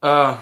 Uh,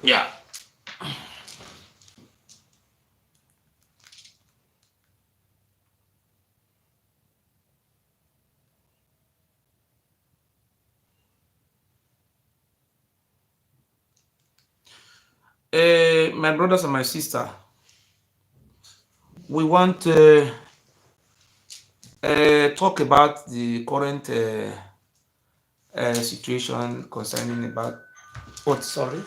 yeah. My brothers and my sister, we want to talk about the current situation concerning about what? Sorry.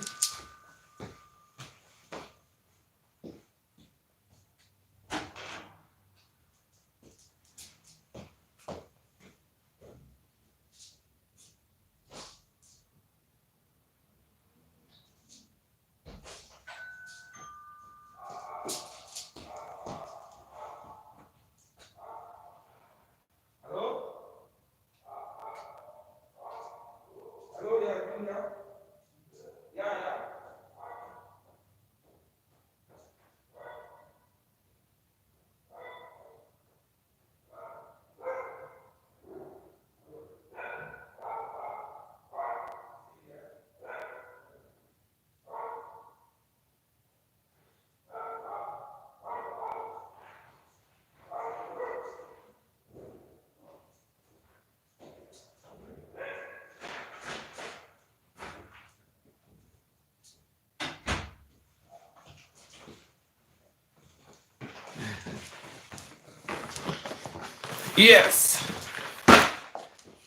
Yes,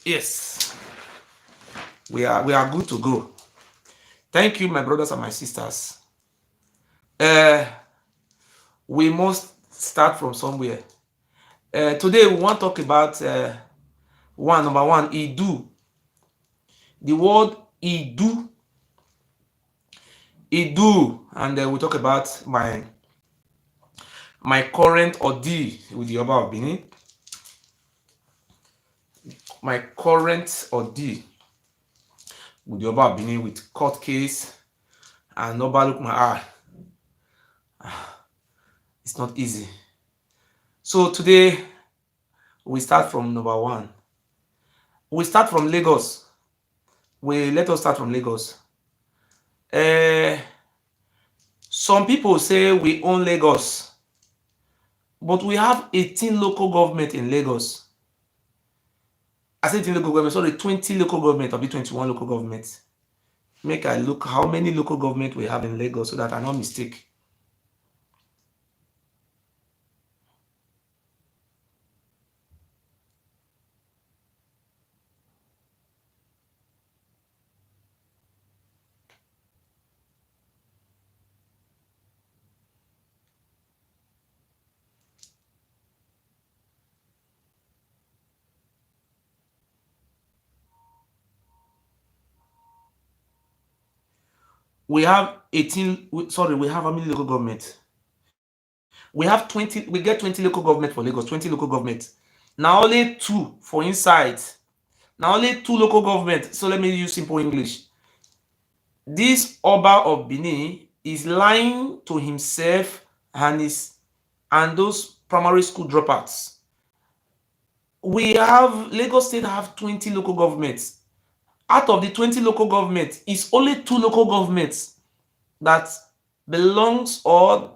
yes. We are good to go. Thank you, my brothers and my sisters. Uh, we must start from somewhere. Today we want to talk about number one, IDU. The word IDU, IDU, and we'll talk about my current ordeal with the Oba of Benin. My current ordeal with the Oba of Benin with court case and Oba look my eye. It's not easy. So today we start from number one. We start from Lagos. Let us start from Lagos. Some people say we own Lagos, but we have 18 local government in Lagos. I said 18 local government, sorry, 20 local government, or be 21 local government. Make I look how many local government we have in Lagos so that I not mistake. We have 18, sorry, we have how many local government? We have 20, we get 20 local government for Lagos, 20 local government. Now only two for inside. Now only two local government. So let me use simple English. This Oba of Benin is lying to himself and those primary school dropouts. We have Lagos State have 20 local governments. Out of the 20 local governments, it's only two local governments that belongs or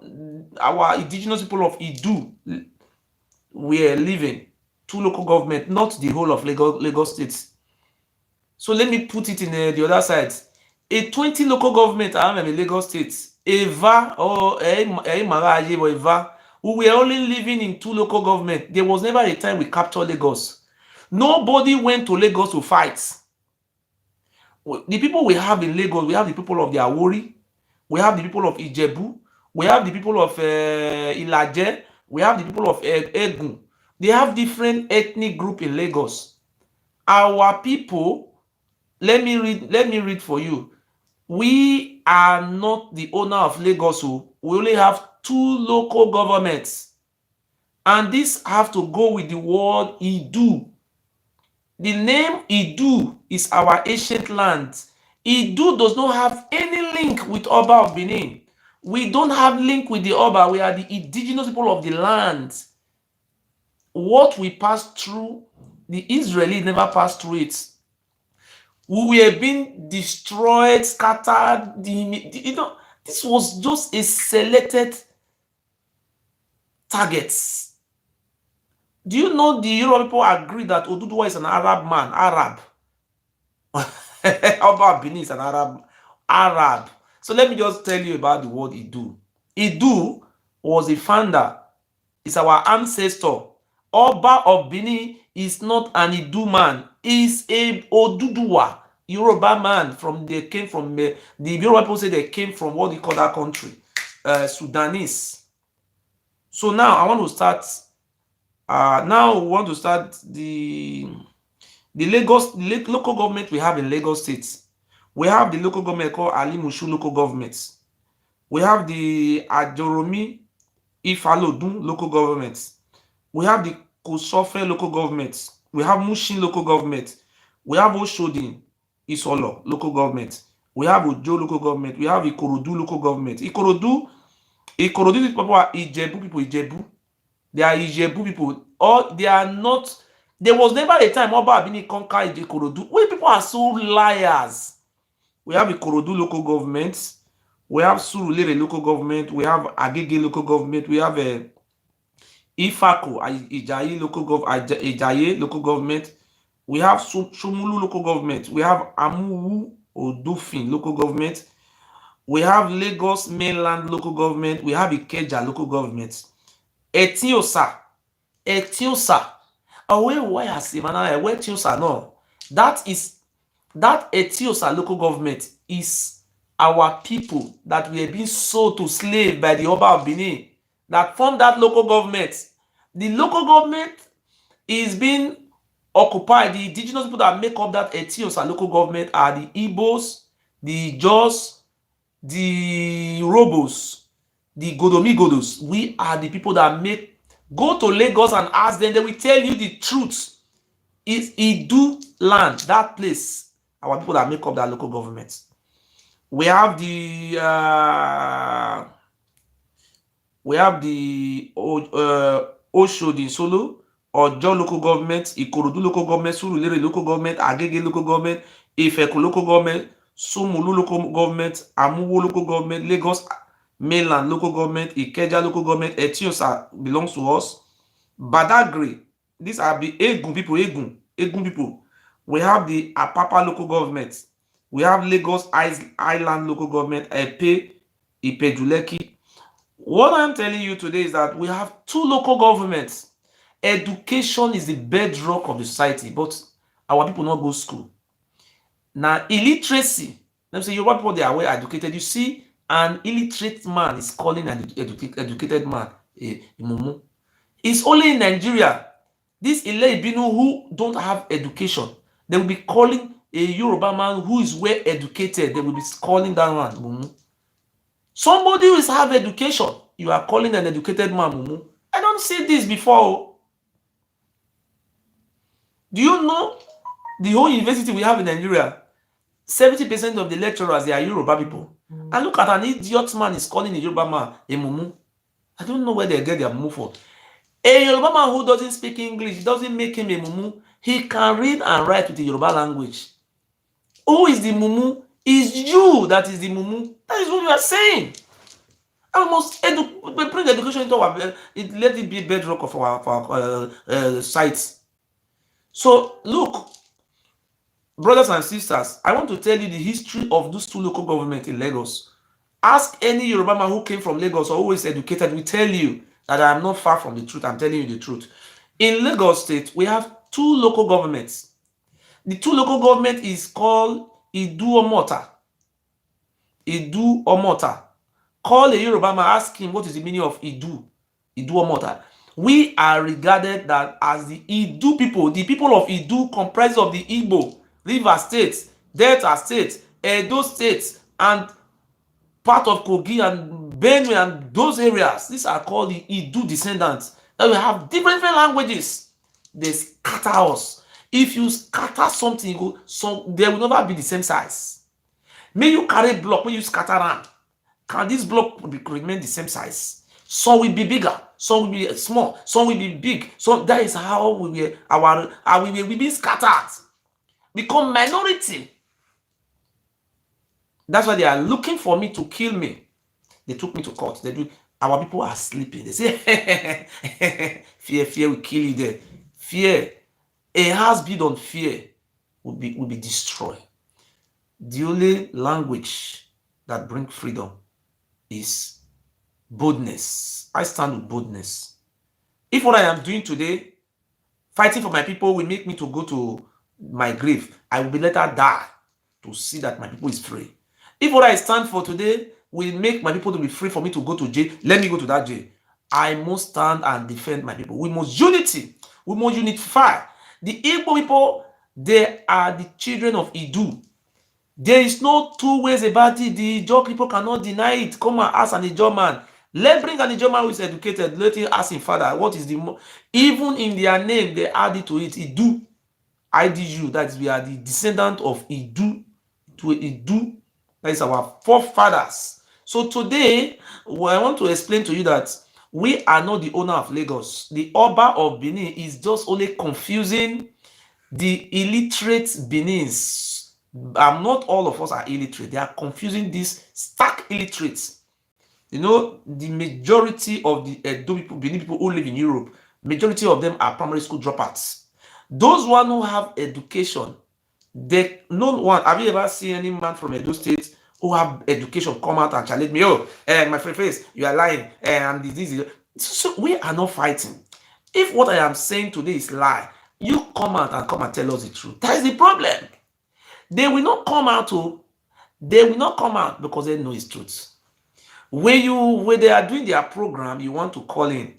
our indigenous people of IDU were living. Two local government, not the whole of Lagos State. So let me put it in the other side. A 20 local government I am in Lagos State, Eva or Eva, who were only living in two local government. There was never a time we captured Lagos. Nobody went to Lagos to fight. The people we have in Lagos, we have the people of the Awori, we have the people of Ijebu, we have the people of Ilaje, we have the people of Egun. They have different ethnic group in Lagos. Our people, let me read for you. We are not the owner of Lagos. We only have two local governments. And this have to go with the word IDU. The name IDU is our ancient land. IDU does not have any link with Oba of Benin. We don't have link with the Oba. We are the indigenous people of the land. What we passed through, the Israeli never passed through it. We were being destroyed, scattered. This was just a selected targets. Do you know the Yoruba people agree that Oduduwa is an Arab man? Arab. Oba Benin is an Arab. So let me just tell you about the word Idu. Idu was a founder. It's our ancestor. Oba of Benin is not an Idu man. He's a Oduduwa, Yoruba man. They came from the Yoruba people say they came from what you call that country, Sudanese. So now I want to start. Now we want to start the local government we have in Lagos State. We have the local government called Ali Mushu local government. We have the Ajoromi Ifalodun local government. We have the Kosofe local government. We have Mushin local government. We have Oshodin Isolo local government. We have Ojo local government. We have Ikorodu local government. Ikorodu people are Ijebu people. Ijebu. They are Ijebu people. Or they are not. There was never a time Oba Abini conquered Ikorodu. When people are so liars. We have Ikorodu local government. We have Surulere local government. We have Agege local government. We have Ifako Ijaye local government. We have Shomulu local government. We have Amuwu Odofin local government. We have Lagos mainland local government. We have Ikeja local government. Etiosa. Why I say man, where Etiosa no? That Etiosa local government is our people that were being sold to slave by the Oba of Benin that formed that local government. The local government is being occupied. The indigenous people that make up that Etiosa local government are the Igbos, the Jos, the Robos, the Godomigodos. We are the people that make. Go to Lagos and ask them, they will tell you the truth. It's Idu land, that place. Our people that make up that local government. We have the Oshodi Solo, Ojo local government, Ikorodu local government, Surulere local government, Agege local government, Ifeko local government, Sumulu local government, Amuwo local government, Lagos mainland local government, Ikeja local government, Etiosa belongs to us, Badagry, these are the Egun people, Egun people. We have the Apapa local government. We have Lagos Island local government, Epe, Ipejuleki. What I'm telling you today is that we have two local governments. Education is the bedrock of the society, but our people not go to school. Now, illiteracy, let me say, Yoruba people, they are well educated. You see, an illiterate man is calling an educated man a mumu. It's only in Nigeria, these Ile Ibinu who don't have education, they will be calling a Yoruba man who is well educated, they will be calling that man mumu. Somebody who have education, you are calling an educated man mumu. I don't see this before. Do you know the whole university we have in Nigeria? 70% of the lecturers, they are Yoruba people. And look at an idiot man is calling a Yoruba man a mumu. I don't know where they get their mumu for. A Yoruba man who doesn't speak English, doesn't make him a mumu. He can read and write with the Yoruba language. Who is the mumu? Is you that is the mumu. That is what you are saying. I must bring education into our, let it be bedrock of our sites. So look, brothers and sisters, I want to tell you the history of those two local governments in Lagos. Ask any Yoruba man who came from Lagos or who is educated, will tell you that I am not far from the truth. I'm telling you the truth. In Lagos State, we have two local governments. The two local government is called Idu Omota. Idu Omota. Call a Yoruba man, ask him what is the meaning of Idu Omota. We are regarded that as the Idu people. The people of Idu comprise of the Igbo, River State, Delta State, Edo State, and part of Kogi and Benue and those areas. These are called the Idu descendants. That we have different languages. They scatter us. If you scatter something, so they will never be the same size. May you carry block, when you scatter around. Can this block remain the same size? Some will be bigger, some will be small, some will be big. So that is how we will be scattered, become minority. That's why they are looking for me to kill me. They took me to court. They do. Our people are sleeping. They say, fear will kill you there. Fear, a house built on fear will be destroyed. The only language that brings freedom is boldness. I stand with boldness. If what I am doing today, fighting for my people, will make me to go to my grave, I will be later die to see that my people is free. If what I stand for today will make my people to be free for me to go to jail, let me go to that jail. I must stand and defend my people. We must unity. We must unify. The Igbo people, they are the children of Idu. There is no two ways about it. The Ijaw people cannot deny it. Come and ask an Ijaw man. Let's bring an Ijaw man who is educated. Let him ask him, father, what is the even in their name, they add it to it. Idu. IDU. That is, we are the descendant of Idu. To Idu. That is our forefathers. So today, I want to explain to you that we are not the owner of Lagos. The Oba of Benin is just only confusing the illiterate Benins. Not all of us are illiterate. They are confusing these stark illiterates. You know, the majority of the Benin people who live in Europe, majority of them are primary school dropouts. Those one who have education, they no one. Have you ever seen any man from Edo State who have education come out and challenge me? Oh, my friend face, you are lying. And this. So we are not fighting. If what I am saying today is lie, you come out and tell us the truth. That is the problem. They will not come out to They will not come out because they know it's truth. When they are doing their program, you want to call in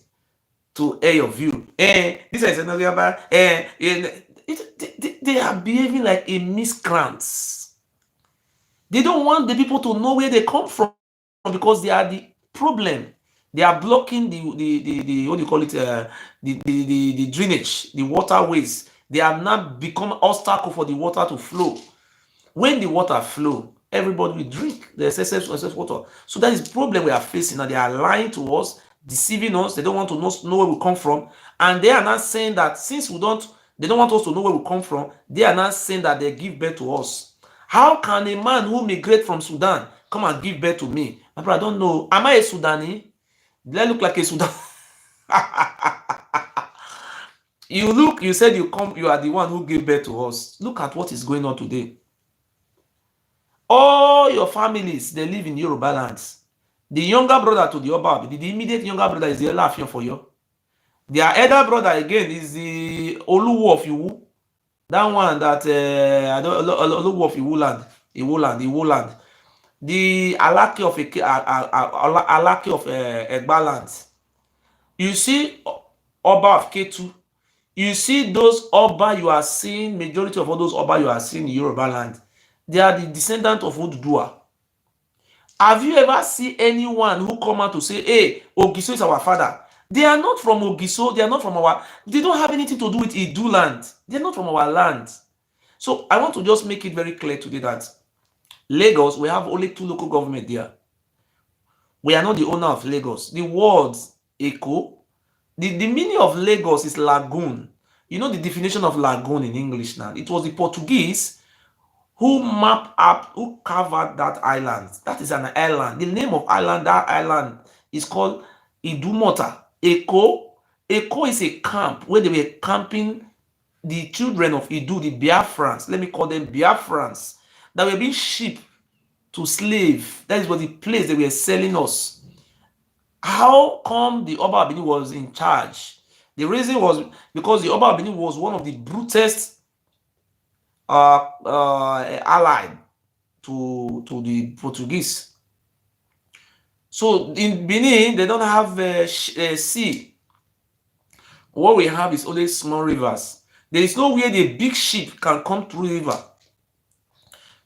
to air your view. This is another about they are behaving like a miscreants. They don't want the people to know where they come from because they are the problem. They are blocking the what do you call it, the drainage, the waterways. They have now become obstacle for the water to flow. When the water flow, everybody will drink the excess water. So that is the problem we are facing now. They are lying to us, deceiving us. They don't want to know where we come from, and they are not saying that since they don't want us to know where we come from. They are not saying that they give birth to us. How can a man who migrate from Sudan come and give birth to me? My brother, I don't know. Am I a Sudani? Do I look like a Sudan? You said you are the one who gave birth to us. Look at what is going on today. All your families, they live in Yoruba lands. The younger brother to the Oba, the immediate younger brother is the Elafion for you. Their elder brother again is the Oluwo of Iwu. That one that Oluwo of Iwo land. The Alaki of Egba land. You see Oba of Ketu. You see those Oba you are seeing, majority of all those Oba you are seeing in Yoruba land, they are the descendants of Oduduwa. Have you ever seen anyone who come out to say, hey, Ogiso is our father? They are not from Ogiso. They are not from they don't have anything to do with Idu land. They're not from our land. So I want to just make it very clear today that Lagos, we have only 2 local government there. We are not the owner of Lagos. The words Echo, the meaning of Lagos is lagoon. You know the definition of lagoon in English now. It was the Portuguese who carved out that island. That is an island. The name of that island is called Idumota. Echo is a camp where they were camping the children of Idu, the Biafrans. Let me call them Biafrans. That were being shipped to slave. That is what the place they were selling us. How come the Oba Abini was in charge? The reason was because the Oba Abini was one of the brutest allied to the Portuguese. So in Benin, they don't have a sea. What we have is only small rivers. There is no way the big ship can come through river.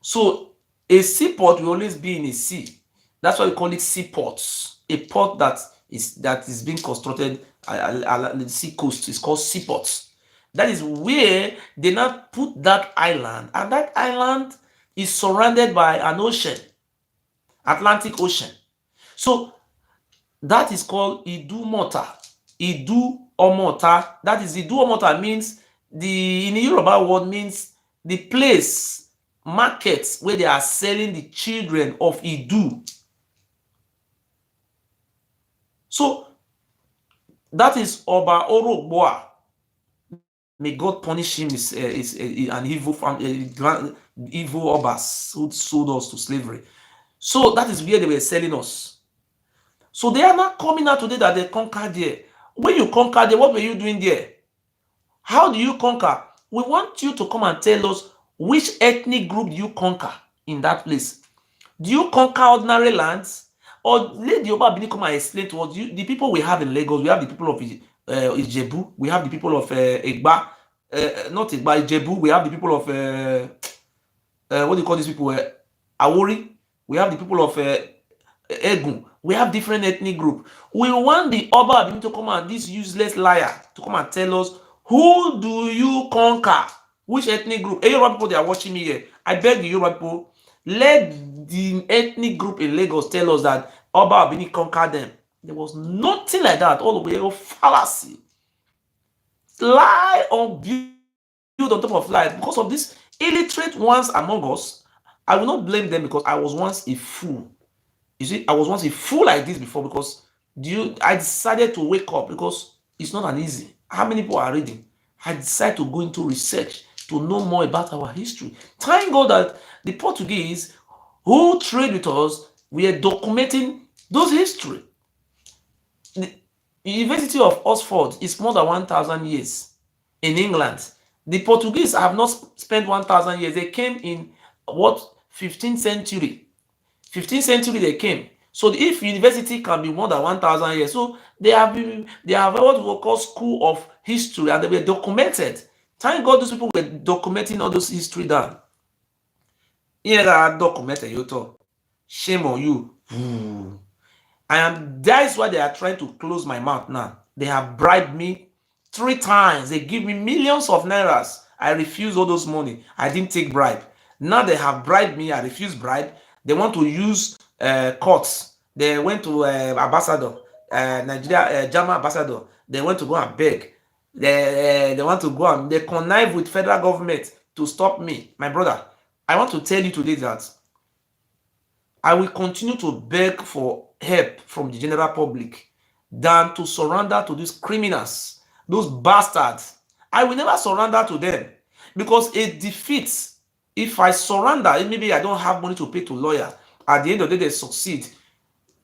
So a seaport will always be in a sea. That's why we call it seaports. A port that is being constructed at the sea coast is called seaports. That is where they now put that island, and that island is surrounded by an ocean, Atlantic Ocean. So that is called Idumota. Idu-Omota. That is Idu-Omota means in the Yoruba word means the place, markets where they are selling the children of Idu. So that is Oba Orogboa. May God punish him. Is an evil Obas who sold us to slavery. So that is where they were selling us. So they are not coming out today that they conquered there. When you conquered there, what were you doing there? How do you conquer? We want you to come and tell us which ethnic group do you conquer in that place. Do you conquer ordinary lands? Or let the Oba Abini come and explain to us. The people we have in Lagos, we have the people of Ijebu, we have the people of Egba, not Egba, Ijebu, we have the people of what do you call these people? Awori, we have the people of Egun. We have different ethnic group. We want the Oba Abini to come and this useless liar to come and tell us who do you conquer? Which ethnic group? Hey, Yoruba people, they are watching me here. I beg the Yoruba people, let the ethnic group in Lagos tell us that Oba Abini conquered them. There was nothing like that. All the way of fallacy. Lie on build on top of lie. Because of these illiterate ones among us, I will not blame them because I was once a fool. You see, I was once a fool like this before because I decided to wake up because it's not an easy. How many people are reading? I decided to go into research to know more about our history. Thank God that the Portuguese who trade with us, we are documenting those history. The University of Oxford is more than 1,000 years in England. The Portuguese have not spent 1,000 years. They came in 15th century. 15th century they came. So if university can be more than 1,000 years, so they have what we call school of history, and they were documented. Thank God those people were documenting all those history down. Yeah, that documented you talk. Shame on you. And that is why they are trying to close my mouth now. They have bribed me 3 times. They give me millions of nairas. I refuse all those money. I didn't take bribe. Now they have bribed me. I refuse bribe. They want to use courts. They went to ambassador, Nigeria, German ambassador. They went to go and beg. They want to go and they connive with federal government to stop me. My brother, I want to tell you today that I will continue to beg for help from the general public than to surrender to these criminals, those bastards. I will never surrender to them because a defeat, if I surrender, maybe I don't have money to pay to lawyer. At the end of the day, they succeed.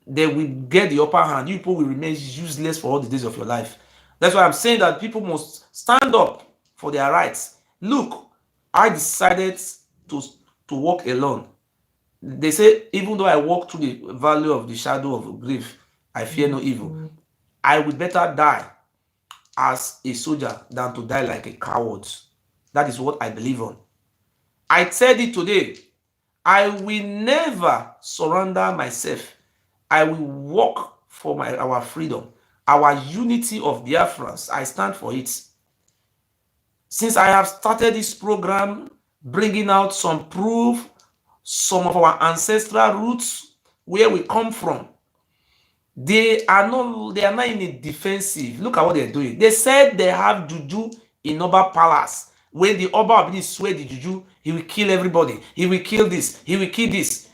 They will get the upper hand. You people will remain useless for all the days of your life. That's why I'm saying that people must stand up for their rights. Look, I decided to, to walk alone. They say, even though I walk through the valley of the shadow of grief, I fear no evil. I would better die as a soldier than to die like a coward. That is what I believe on. I said it today. I will never surrender myself. I will work for our freedom, our unity of Biafrans. I stand for it. Since I have started this program, bringing out some proof, some of our ancestral roots, where we come from, they are not in a defensive. Look at what they're doing. They said they have juju in Oba Palace. When the Oba Abini swear the juju, he will kill everybody. He will kill this. He will kill this.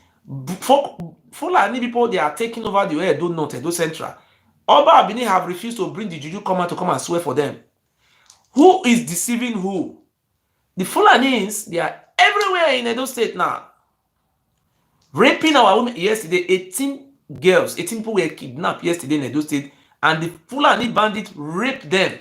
Fulani people, they are taking over the Edo North, Edo Central. Oba Abini have refused to bring the juju command to come and swear for them. Who is deceiving who? The Fulanis, they are everywhere in Edo State now. Raping our women. Yesterday, 18 girls, 18 people were kidnapped yesterday in Edo State, and the Fulani bandits raped them.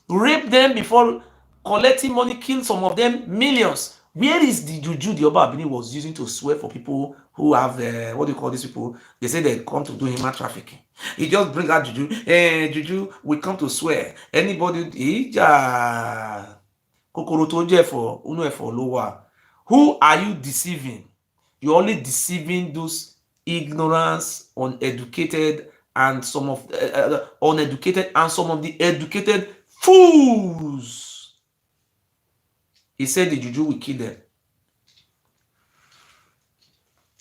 Raped them before collecting money, killed some of them, millions. Where is the juju the Oba Abini was using to swear for people who have, what do you call these people? They say they come to do human trafficking. He just brings out juju. Juju, we come to swear. Anybody, kokoro to jẹ for unu ẹ̀fọ́ ló wà. Who are you deceiving? You're only deceiving those ignorance, uneducated, and some of uneducated and some of the educated fools. He said the juju will kill them.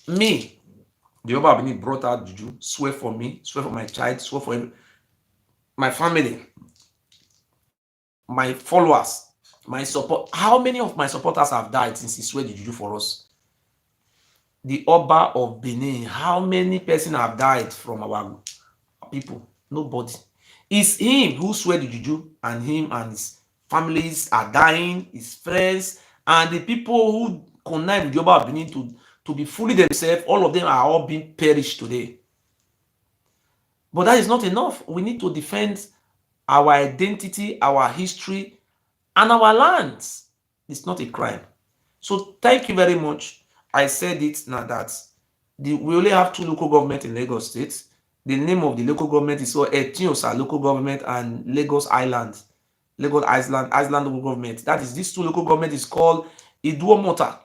Me, the Oba Abini brought out juju, swear for me, swear for my child, swear for my family, my followers, my support. How many of my supporters have died since he swear the juju for us? The Oba of Benin, how many persons have died from our people? Nobody. It's him who swear the juju, and him and his families are dying, his friends, and the people who connive with the Oba of Benin to be fully themselves, all of them are all being perished today. But that is not enough. We need to defend our identity, our history, and our lands. It's not a crime. So thank you very much. I said it now that we only have 2 local governments in Lagos State. The name of the local government is Etiosa local government and Lagos Island. Lagos Island local government. That is, these 2 local government is called Iduomota.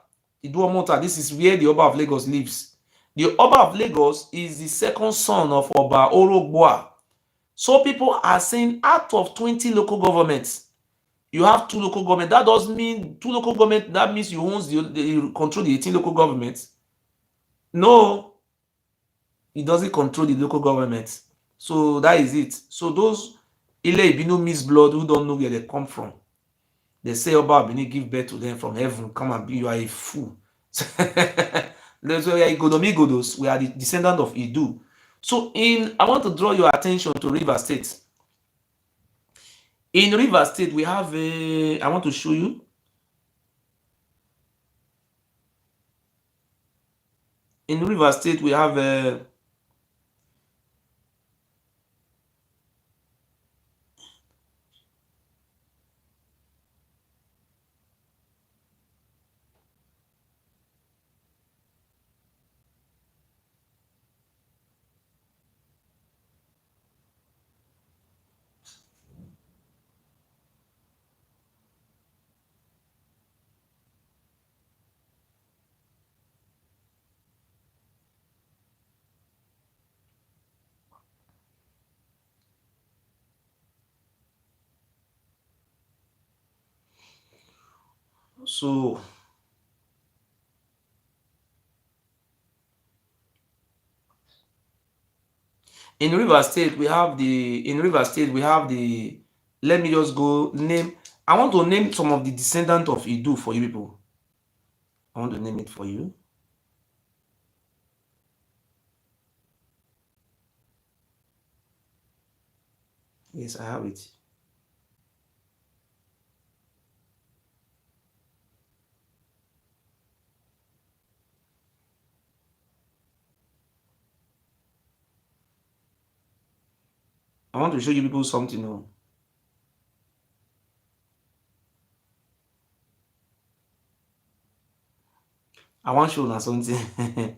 Iduomota, this is where the Oba of Lagos lives. The Oba of Lagos is the second son of Oba Orogboa. So people are saying out of 20 local governments, you have 2 local government. That does mean 2 local government. That means you control the 18 local governments. No, it doesn't control the local government. So that is it. So those Ile Ibino miss blood who don't know where they come from, they say Oba Abini give birth to them from heaven. Come and be, you are a fool. That's why we are Igodomigodos. We are the descendant of IDU. So I want to draw your attention to River State. In River State, we have I want to show you. In River State, we have So in River State, we have the in River State we have the. Let me just go name. I want to name some of the descendants of Idu for you people. I want to name it for you. Yes, I have it. I want to show you people something. Oh. I want to show you something.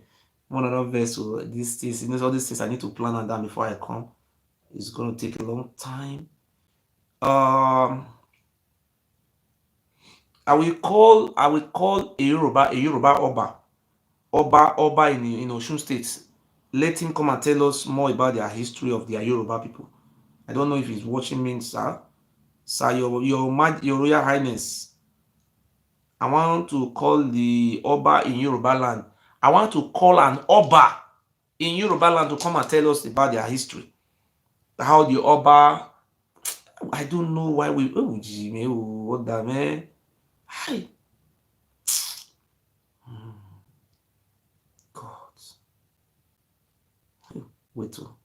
One other vessel. These things, all these things I need to plan on that before I come. It's going to take a long time. Um, I will call a Yoruba Oba in Osun State. Let him come and tell us more about their history of their Yoruba people. I don't know if he's watching me, sir. Sir, your Royal Highness, I want to call the Oba in Yoruba land. I want to call an Oba in Yoruba land to come and tell us about their history. How the Oba, I don't know why we, oh, gee, man, oh, what the man? Hi, God. Wait, till. Wait.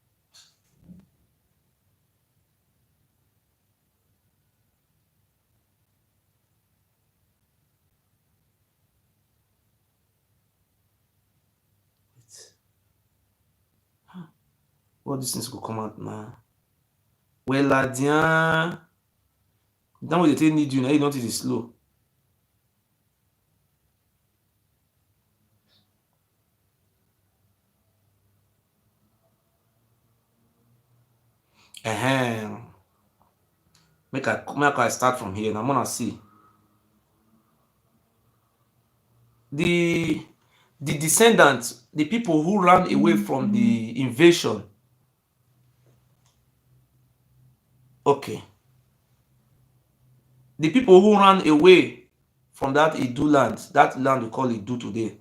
All these things will come out now. Well, Adian, now they take need you, now you don't it is slow. Ahem. Make I start from here. Now I'm gonna see the the descendants, the people who ran away from the invasion. Okay, the people who ran away from that Idu land, that land we call Idu today.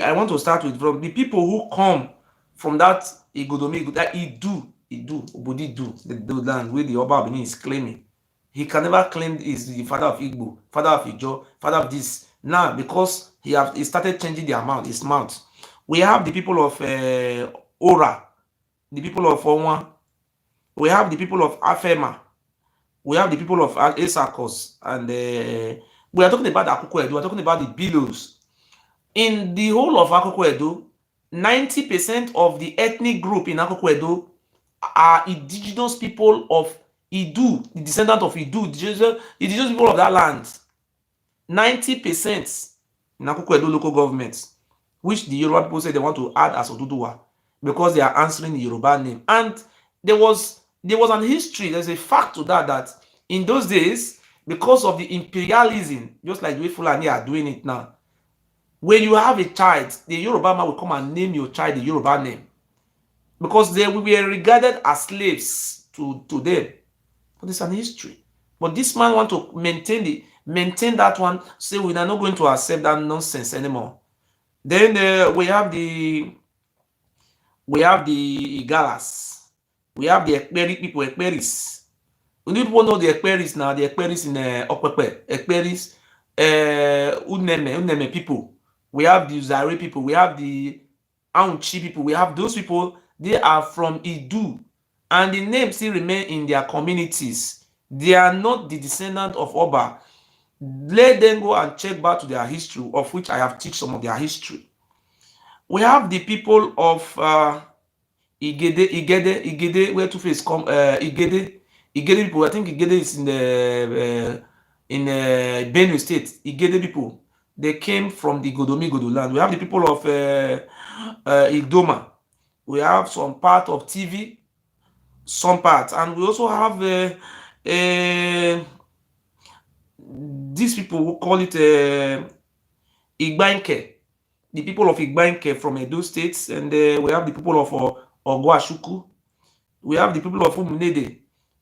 I want to start with from the people who come from that Igodomi, that Idu, Obodidu, the land where the Oba Benin is claiming. He can never claim is the father of Igbo, father of Ijo, father of this. Now, because he started changing his mouth. We have the people of Ora, the people of Onwa, we have the people of Afema, we have the people of Esakos, and we are talking about Akoko Edo, we are talking about the Billows. In the whole of Akoko Edo, 90% of the ethnic group in Akoko Edo are indigenous people of Idu, the descendant of Idu, indigenous people of that land. 90% in Akoko Edo local government, which the Yoruba people say they want to add as Oduduwa because they are answering the Yoruba name. And there was an history, there's a fact to that in those days, because of the imperialism, just like the way Fulani are doing it now, when you have a child, the Yoruba man will come and name your child the Yoruba name because they were regarded as slaves to them. But it's an history. But this man want to maintain that one. Say we are not going to accept that nonsense anymore. Then we have the Igalas. We have the Ekperi people, Ekperis. We need people know the Ekperis now. The Ekperis in Okpepe, Ekperis, Uneme people. We have the Uzare people. We have the Aunchi people. We have those people. They are from Idu, and the names still remain in their communities. They are not the descendant of Oba. Let them go and check back to their history, of which I have teach some of their history. We have the people of Igede, where Two Face come. Igede people. I think Igede is in Benue State. Igede people. They came from the Godo land. We have the people of Idoma. We have some part of TV, some part, and we also have these people who call it Igbanke, the people of Igbanke from Edo States, and we have the people of Ogwashuku. We have the people of Umunede.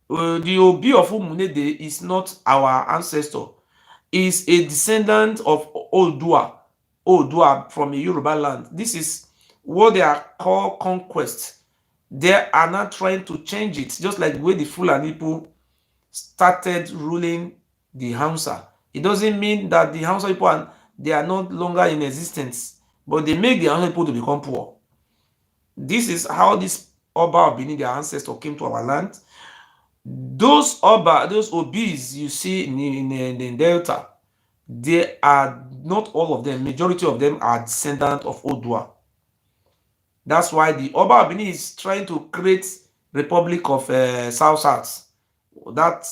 The Obi of Umunede is not our ancestor. is a descendant of Odua from a Yoruba land. This is what they are called conquest. They are not trying to change it, just like the way the Fulani people started ruling the Hausa. It doesn't mean that the Hausa people they are not longer in existence, but they make the Hausa people to become poor. This is how this Oba of Benin, their ancestor, came to our land. Those Oba, those Obis you see in Delta, they are not all of them. Majority of them are descendants of Odua. That's why the Oba of Benin is trying to create Republic of South. That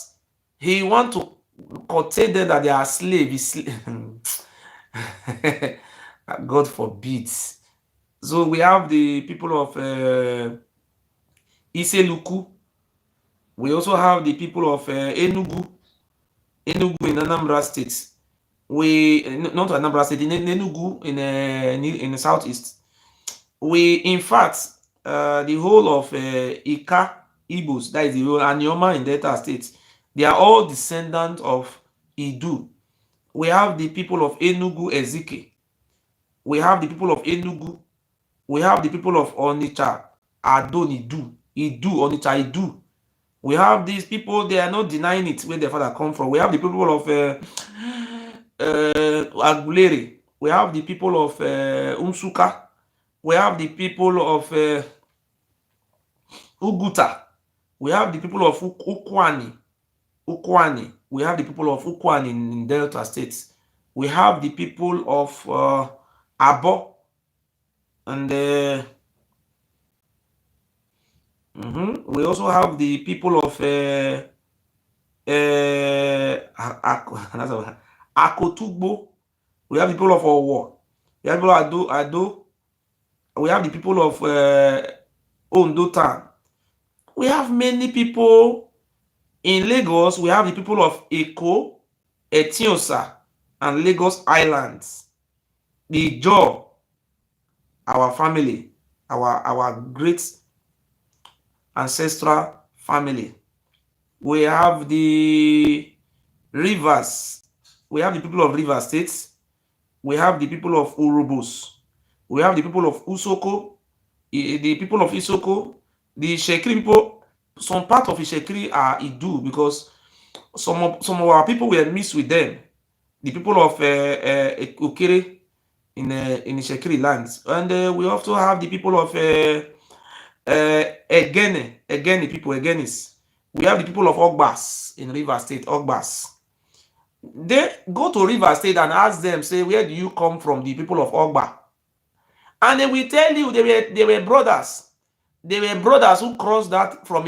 he want to curtail them that they are slaves. God forbid. So we have the people of Iseluku. We also have the people of Enugu in Anambra State. We not Anambra State, in Enugu in the southeast. We, in fact, the whole of Ika Igbos, that is the whole Anioma in Delta State, they are all descendants of IDU. We have the people of Enugu Ezike. We have the people of Enugu. We have the people of Onitsha Adonidu. Idu, Onitsha Idu. We have these people, they are not denying it where their father come from. We have the people of Agulere. We have the people of Umsuka. We have the people of Uguta. We have the people of Ukwani. We have the people of Ukwani in Delta States. We have the people of Abo. And we also have the people of Akotugbo. We have the people of Owo. We have people of Ado. We have the people of Ondo Town. We have many people in Lagos. We have the people of Eko, Etiosa, and Lagos Islands. The Jaw, our family, our great ancestral family. We have the Rivers. We have the people of River States. We have the people of Urubus. We have the people of Usoko. The people of Isoko. The Shekri people. Some part of Ishekri are Idu because some of our people were mixed with them. The people of Okere in Ishekri lands. And we also have the people of Egene people, Egenis. We have the people of Ogbas in River State, Ogbas. They go to River State and ask them, say, where do you come from, the people of Ogba? And they will tell you they were brothers. They were brothers who crossed that from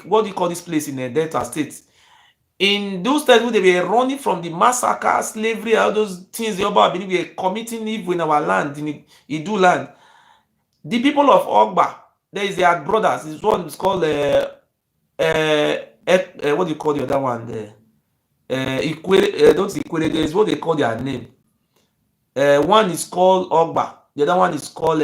what do you call this place in a Delta State. In those times, they were running from the massacre, slavery, all those things the Oba believe were committing evil in our land, in Idu land. The people of Ogba, there is their brothers. This one is called what do you call the other one there? Don't Ikwere, there is what they call their name. One is called Ogba, the other one is called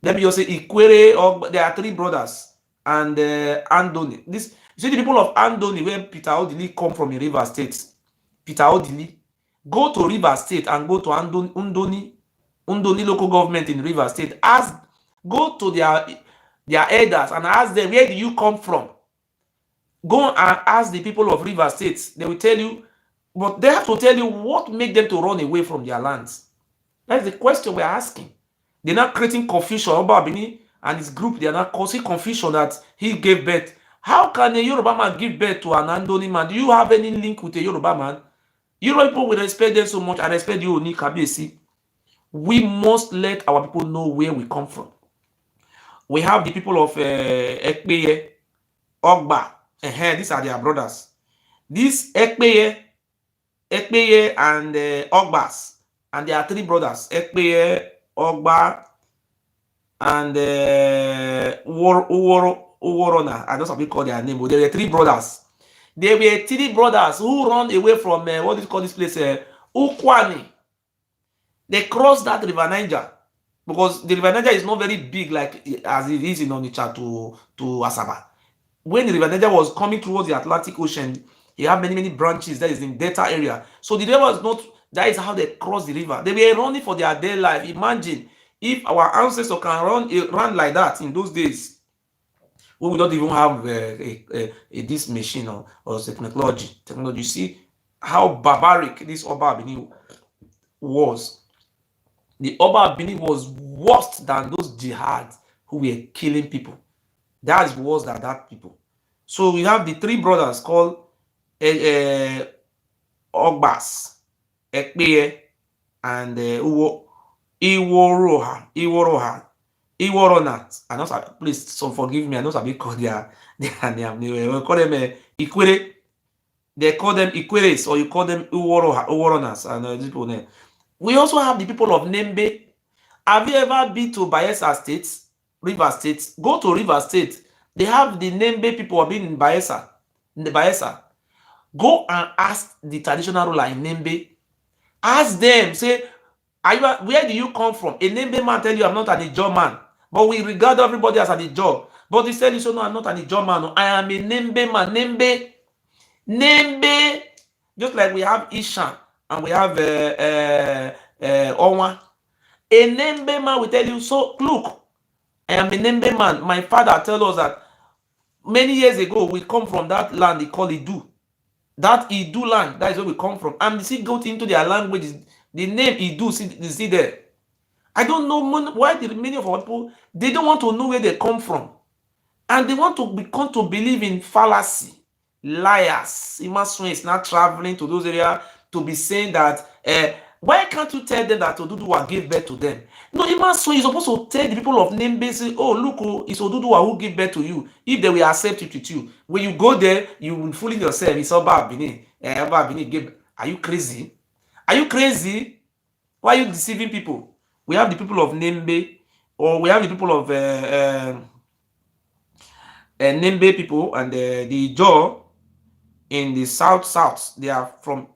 let me just say Ikwere Ogba. There are three brothers, and Andoni. This, you see the people of Andoni, where Peter Odili come from in River State. Peter Odili, go to River State and go to Undoni local government in River State. Go to their elders and ask them, where do you come from? Go and ask the people of River State. They will tell you, but they have to tell you what made them to run away from their lands. That's the question we're asking. They're not creating confusion. Oba Bini and his group, they are not causing confusion that he gave birth. How can a Yoruba man give birth to an Andoni man? Do you have any link with a Yoruba man? Yoruba people will respect them so much. I respect you, Oni Kabesi. We must let our people know where we come from. We have the people of Ekpeye, Ogba. These are their brothers. These Ekpeye and Ogbas, and there are three brothers: Ekpeye, Ogba, and Uworona. I don't know how to call their name, but there were three brothers. There were three brothers who run away from what do you call this place? Ukwani. They crossed that river Niger because the river Niger is not very big like as it is in Onitsha to Asaba. When the river Niger was coming towards the Atlantic Ocean, You have many branches that is in Delta area. So the river is not, that is how they cross the river. They were running for their day life. Imagine if our ancestors can run like that in those days. We will not even have this machine or technology. You see how barbaric this Oba Abini was. The Oba Abini was worse than those jihads who were killing people. That is worse than that people. So we have the three brothers called Ogbas, Ekpeye, and Iworonat. I know, please, some forgive me. I know some call their name. We call them Ikwere. They call them Ikweres, or you call them Iworonas. And these people name. We also have the people of Nembe. Have you ever been to Bayelsa State, River State? Go to River State. They have the Nembe people who have been in Bayelsa. In the Bayelsa. Go and ask the traditional ruler in Nembe. Ask them, say, where do you come from? A Nembe man tell you, I'm not an Ijaw man. But we regard everybody as an Ijaw. But he said, no, I'm not an Ijaw man. No, I am a Nembe man. Nembe. Just like we have Ishan and we have Onwa. A Nembe man will tell you, so look, I am a Nembe man. My father tell us that many years ago, we come from that land they call IDU. That IDU land, that is where we come from. And you see, go into their language, the name IDU, see there. I don't know why many of our people, they don't want to know where they come from. And they want to become to believe in fallacy, liars. Imasun is not traveling to those areas to be saying that, why can't you tell them that Oduduwa gave birth to them? No, Imasun is supposed to tell the people of Nembe, say, oh, look, it's Oduduwa who gave birth to you. If they will accept it with you. When you go there, you will fooling yourself. It's Oba Abini. Oba Abini gave. Are you crazy? Are you crazy? Why are you deceiving people? We have the people of Nembe, or we have the people of Nembe people, and the Ijaw in the south. They are from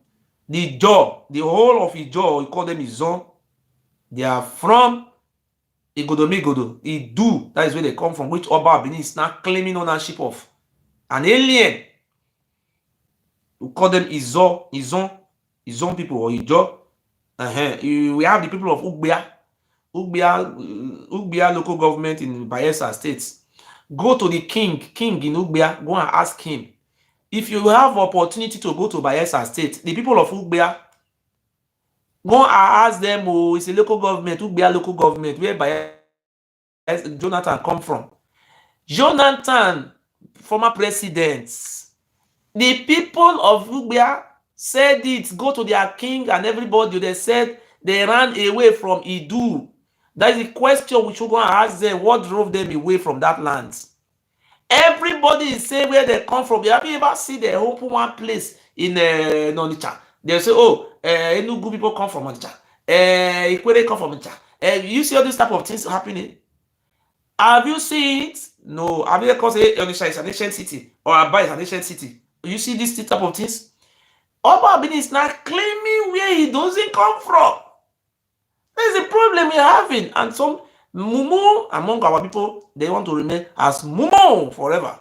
the Ijaw, the whole of Ijaw, we call them Ijaw. They are from Igodomigodo, Idu, that is where they come from, which Oba Abini is now claiming ownership of. An alien. We call them Izon people, or Ijaw. We have the people of Ugbia local government in Bayelsa State. Go to the king in Ugbia, go and ask him. If you have opportunity to go to Bayelsa State, the people of Ugbia, go and ask them, oh, it's a local government, Ugbia local government, where Jonathan come from. Jonathan, former president, the people of Ugbia said it, go to their king and everybody, they said they ran away from Idu. That is the question we should go and ask them, what drove them away from that land? Everybody is saying where they come from. Have you ever seen they open one place in Onitsha? They say, oh, Enugu people come from Onitsha. Ikwere come from Onitsha. You see all these type of things happening? Have you seen it? No. Have you ever say Onitsha is an ancient city or Aba is an ancient city? You see this type of things? Oba Abini is not claiming where he doesn't come from. There's a problem we're having, and some Mumu among our people, they want to remain as Mumu forever.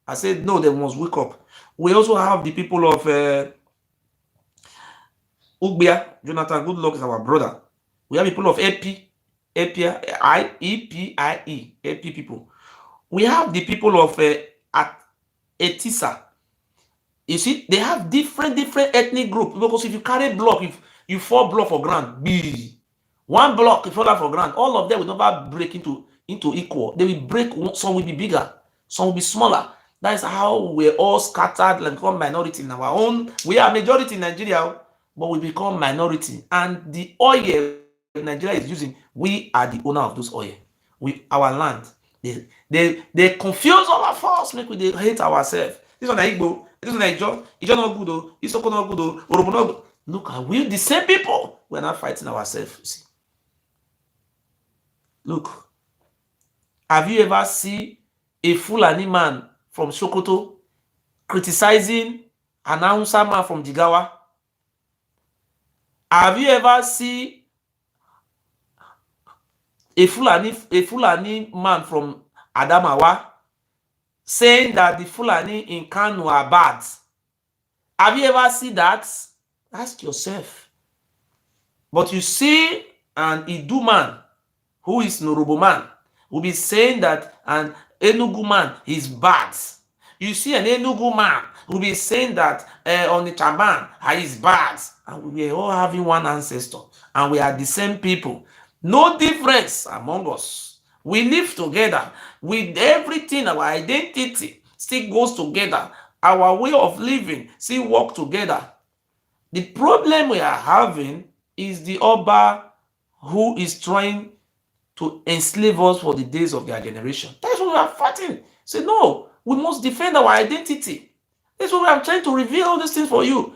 I said, no, they must wake up. We also have the people of Ugbia. Jonathan Goodluck is our brother. We have people of AP people. We have the people of Etisa. You see, they have different ethnic groups. Because if you carry block, if you 4 block for ground, one block if fall for ground, all of them will never break into equal. They will break. Some will be bigger, some will be smaller. That is how we're all scattered and become minority in our own. We are majority in Nigeria, but we become minority. And the oil Nigeria is using, we are the owner of those oil. Our land. They confuse all of us, make we hate ourselves. This one Igbo, this one Ijaw not good though, Isoko not good though, Orobo not good. Look, are we the same people? We're not fighting ourselves. See? Look, have you ever seen a Fulani man from Sokoto criticizing an Hausa man from Jigawa? Have you ever seen a Fulani man from Adamawa saying that the Fulani in Kano are bad? Have you ever seen that? Ask yourself. But you see an Idu man who is Norubo man will be saying that an Enugu man is bad. You see an Enugu man will be saying that Onitsha man is bad. And we are all having one ancestor and we are the same people. No difference among us. We live together with everything, our identity still goes together. Our way of living still work together. The problem we are having is the Oba who is trying to enslave us for the days of their generation. That's what we are fighting. Say, no, we must defend our identity. That's what I'm trying to reveal all these things for you.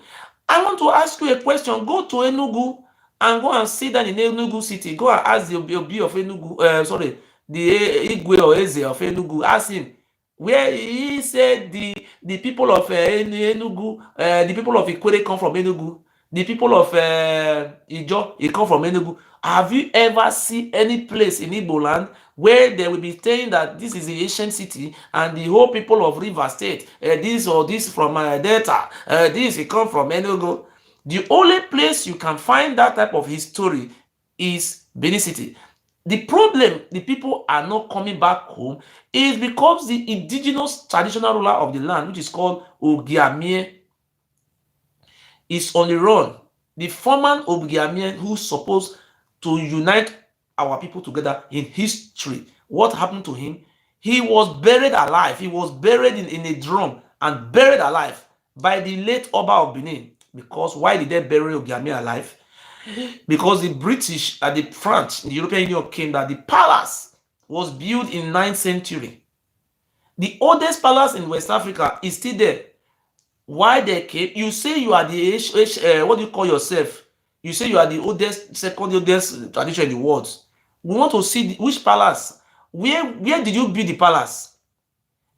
I want to ask you a question. Go to Enugu and go and sit down in Enugu city. Go and ask the Obi of Enugu, the Igwe or Eze of Enugu. Ask him where he said the people of Enugu, the people of Ikwere come from Enugu. The people of Ijo, they come from Enugu. Have you ever seen any place in Igbo land where they will be saying that this is the ancient city and the whole people of River State, this or this from Delta, this it come from Enugu? The only place you can find that type of history is Benin City. The problem the people are not coming back home is because the indigenous traditional ruler of the land, which is called Ogiamie, is on the run. The former Ogiamie who's supposed to unite our people together in history, what happened to him? He was buried alive. He was buried in a drum and buried alive by the late Oba of Benin. Because why did they bury Ogiamie alive? Because the British and the French, the European Union came that the palace was built in 9th century. The oldest palace in West Africa is still there. Why they came? You say you are the what do you call yourself? You say you are the oldest, second oldest tradition in the world. We want to see which palace. Where did you build the palace?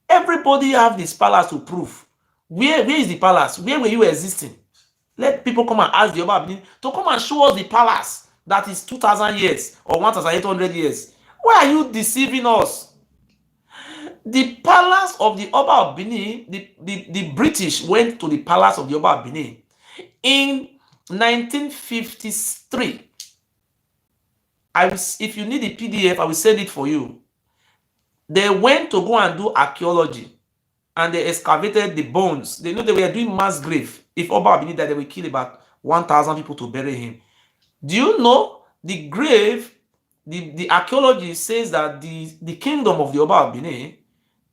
Everybody have this palace to prove. Where is the palace? Where were you existing? Let people come and ask the Oba to come and show us the palace that is 2,000 years or 1,800 years. Why are you deceiving us? The palace of the Oba of Benin, the British went to the palace of the Oba of Benin in 1953. If you need the PDF, I will send it for you. They went to go and do archaeology and they excavated the bones. They know they were doing mass grave. If Oba of Benin died, they will kill about 1,000 people to bury him. Do you know the grave? The archaeology says that the kingdom of the Oba of Benin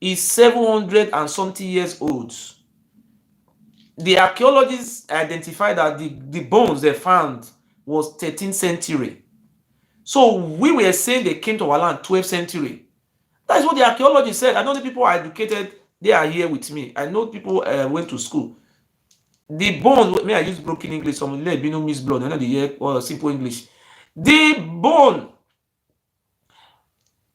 is 700 and something years old. The archaeologists identified that the bones they found was 13th century. So we were saying they came to our land 12th century. That is what the archaeologists said. I know the people are educated. They are here with me. I know people went to school. The bone, may I use broken English, some let me know miss blood, another year or simple English. The bone,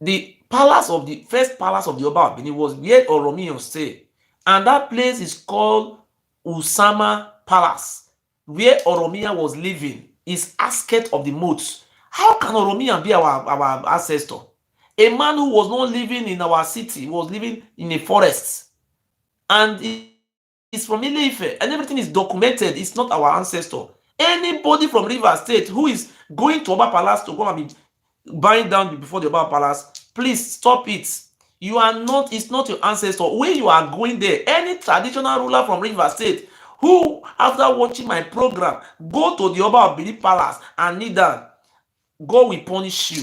the first palace of the Oba of Benin was where Oromiyan stay, and that place is called Usama Palace, where Oromiyan was living. Is Asket of the moats. How can Oromiyan be our ancestor? A man who was not living in our city, was living in a forest, and is from Ile-Ife, and everything is documented. It's not our ancestor. Anybody from River State who is going to Oba Palace to go and be buying down before the Oba Palace, please stop it. You are not, it's not your ancestor. When you are going there, any traditional ruler from River State who, after watching my program, go to the Oba of Benin Palace and kneel down, God will punish you.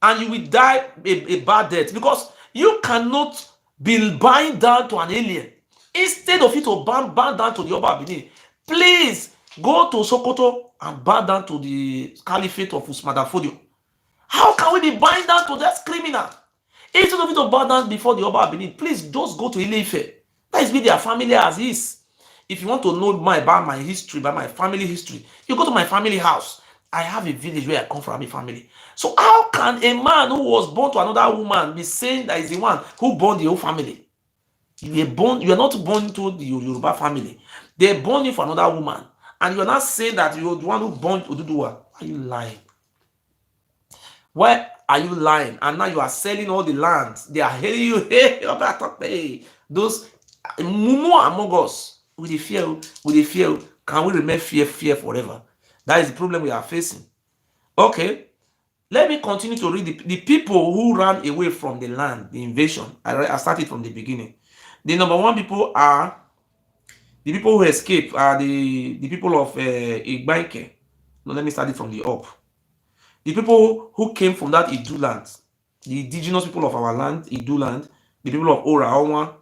And you will die a bad death, because you cannot be buying down to an alien. Instead of you to bow down to the Oba of Benin, please go to Sokoto and bow down to the Caliphate of Usman Dan Fodio. How can we be bowing down to that criminal? Instead of you to bow down before the Oba of Benin, please just go to Ile-Ife. That is where their family as is. If you want to know more about my history, about my family history, you go to my family house. I have a village where I come from, a family. So how can a man who was born to another woman be saying that is the one who born the whole family? You are not born to the Yoruba family. They born you for another woman. And you are not saying that you are the one who born Oduduwa. Why are you lying? Why are you lying? And now you are selling all the land. They are hailing you. Hey, those mumu among us. We dey fear, we dey fear. Can we remain fear forever? That is the problem we are facing. Okay, let me continue to read the people who ran away from the land, the invasion. I started from the beginning. The number one people are the people who escaped are the people of Igbanke. No, let me start it from the up. The people who came from that Idu land, the indigenous people of our land, Idu land, the people of Ora, Onwa,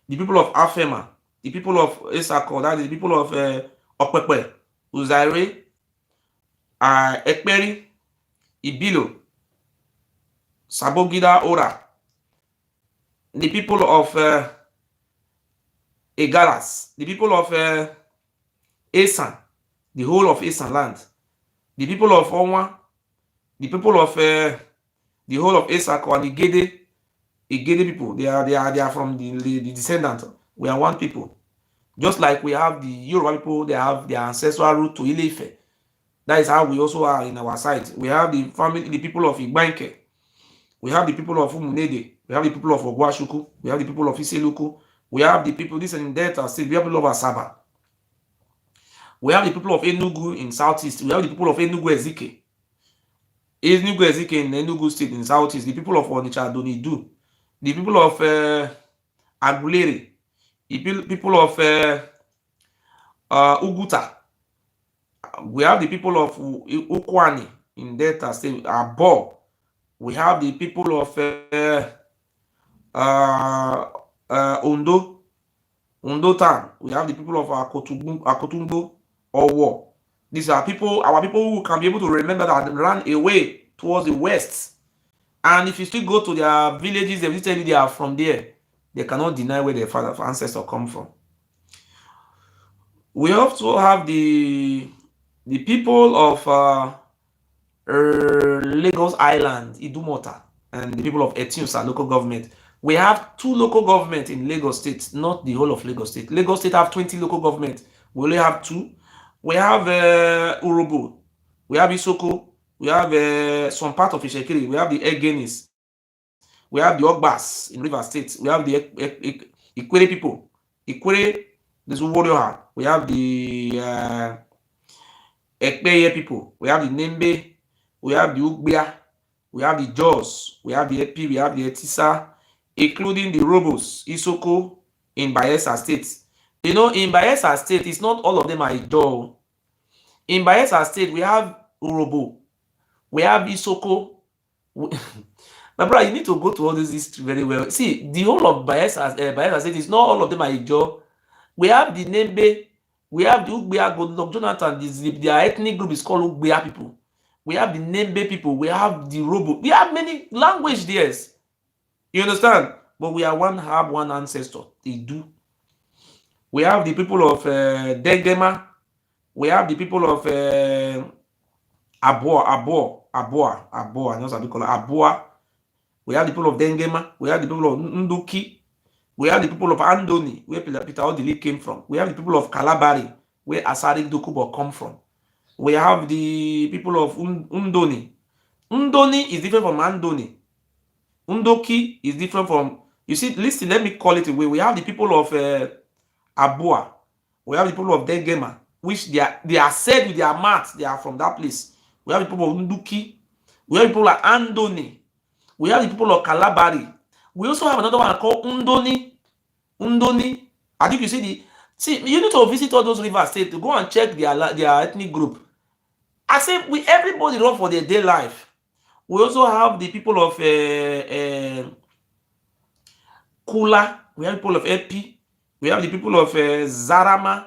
the people of Afema, the people of Esako, that is the people of Okpepe, Uzaire, Ekperi, Ibilo, Sabogida, Ora, the people of Egalas, the people of Esan, the whole of Esan land, the people of Onwa, the people of the whole of Esako and the Gede people. They are from the Descendants. We are one people. Just like we have the Yoruba people, they have their ancestral root to Ile-Ife. That is how we also are in our side. We have the family, the people of Igbanke. We have the people of Umunede. We have the people of Ogwashuku. We have the people of Iseluku. We have the people, this in Delta State. We have the people of Asaba. We have the people of Enugu in Southeast. We have the people of Enugu Ezike. Enugu Ezike in Enugu State in Southeast. The people of Onitsha Donidu. The people of Agulere. The people of Uguta. We have the people of Ukwani in Delta State, Abo. We have the people of Ondo Town. We have the people of Akotumbo, Owo. These are people, our people who can be able to remember that ran away towards the west. And if you still go to their villages, they will tell you they are from there. They cannot deny where their ancestors come from. We also have the people of Lagos Island, Idumota, and the people of Etiusa local government. We have 2 local governments in Lagos State, not the whole of Lagos State. Lagos State have 20 local governments. We only have 2. We have Urobo, we have Isoko, we have some part of Ishekiri, we have the Egenis, we have the Ogbas in River State, we have the Ikwere people, Ikwere, this warrior. We have the Ekpeye people, we have the Nembe, we have the Ugbia, we have the Jaws, we have the Epi, we have the Etisa, including the Robos, Isoko in Bayelsa State. You know, in Bayelsa State, it's not all of them are Ijo. In Bayelsa State, we have Urobo, we have Isoko. My brother, you need to go to all this history very well. See, the whole of Bayelsa State is not all of them are Ijo. We have the Nembe, we have the Ugbia, Goodluck Jonathan, their ethnic group is called Ugbia people. We have the Nembe people, we have the Robo, we have many language there. You understand? But we are have one ancestor. They do. We have the people of Degema. We have the people of Aboa. I know some people call it Aboa. We have the people of Dengema. We have the people of Nduki. We have the people of Andoni, where Peter Odili came from. We have the people of Kalabari, where Asari Dokubo come from. We have the people of Undoni. Undoni is different from Andoni. Undoki is different from, you see, listen, let me call it away. We have the people of Aboa. We have the people of Degema, which they are said with their mouth, they are from that place. We have the people of Unduki. We have the people of Andoni. We have the people of Kalabari. We also have another one called Undoni. Undoni. I think you see you need to visit all those river states to go and check their ethnic group. I say everybody run for their day life. We also have the people of Kula. We have people of Epi. We have the people of Zarama.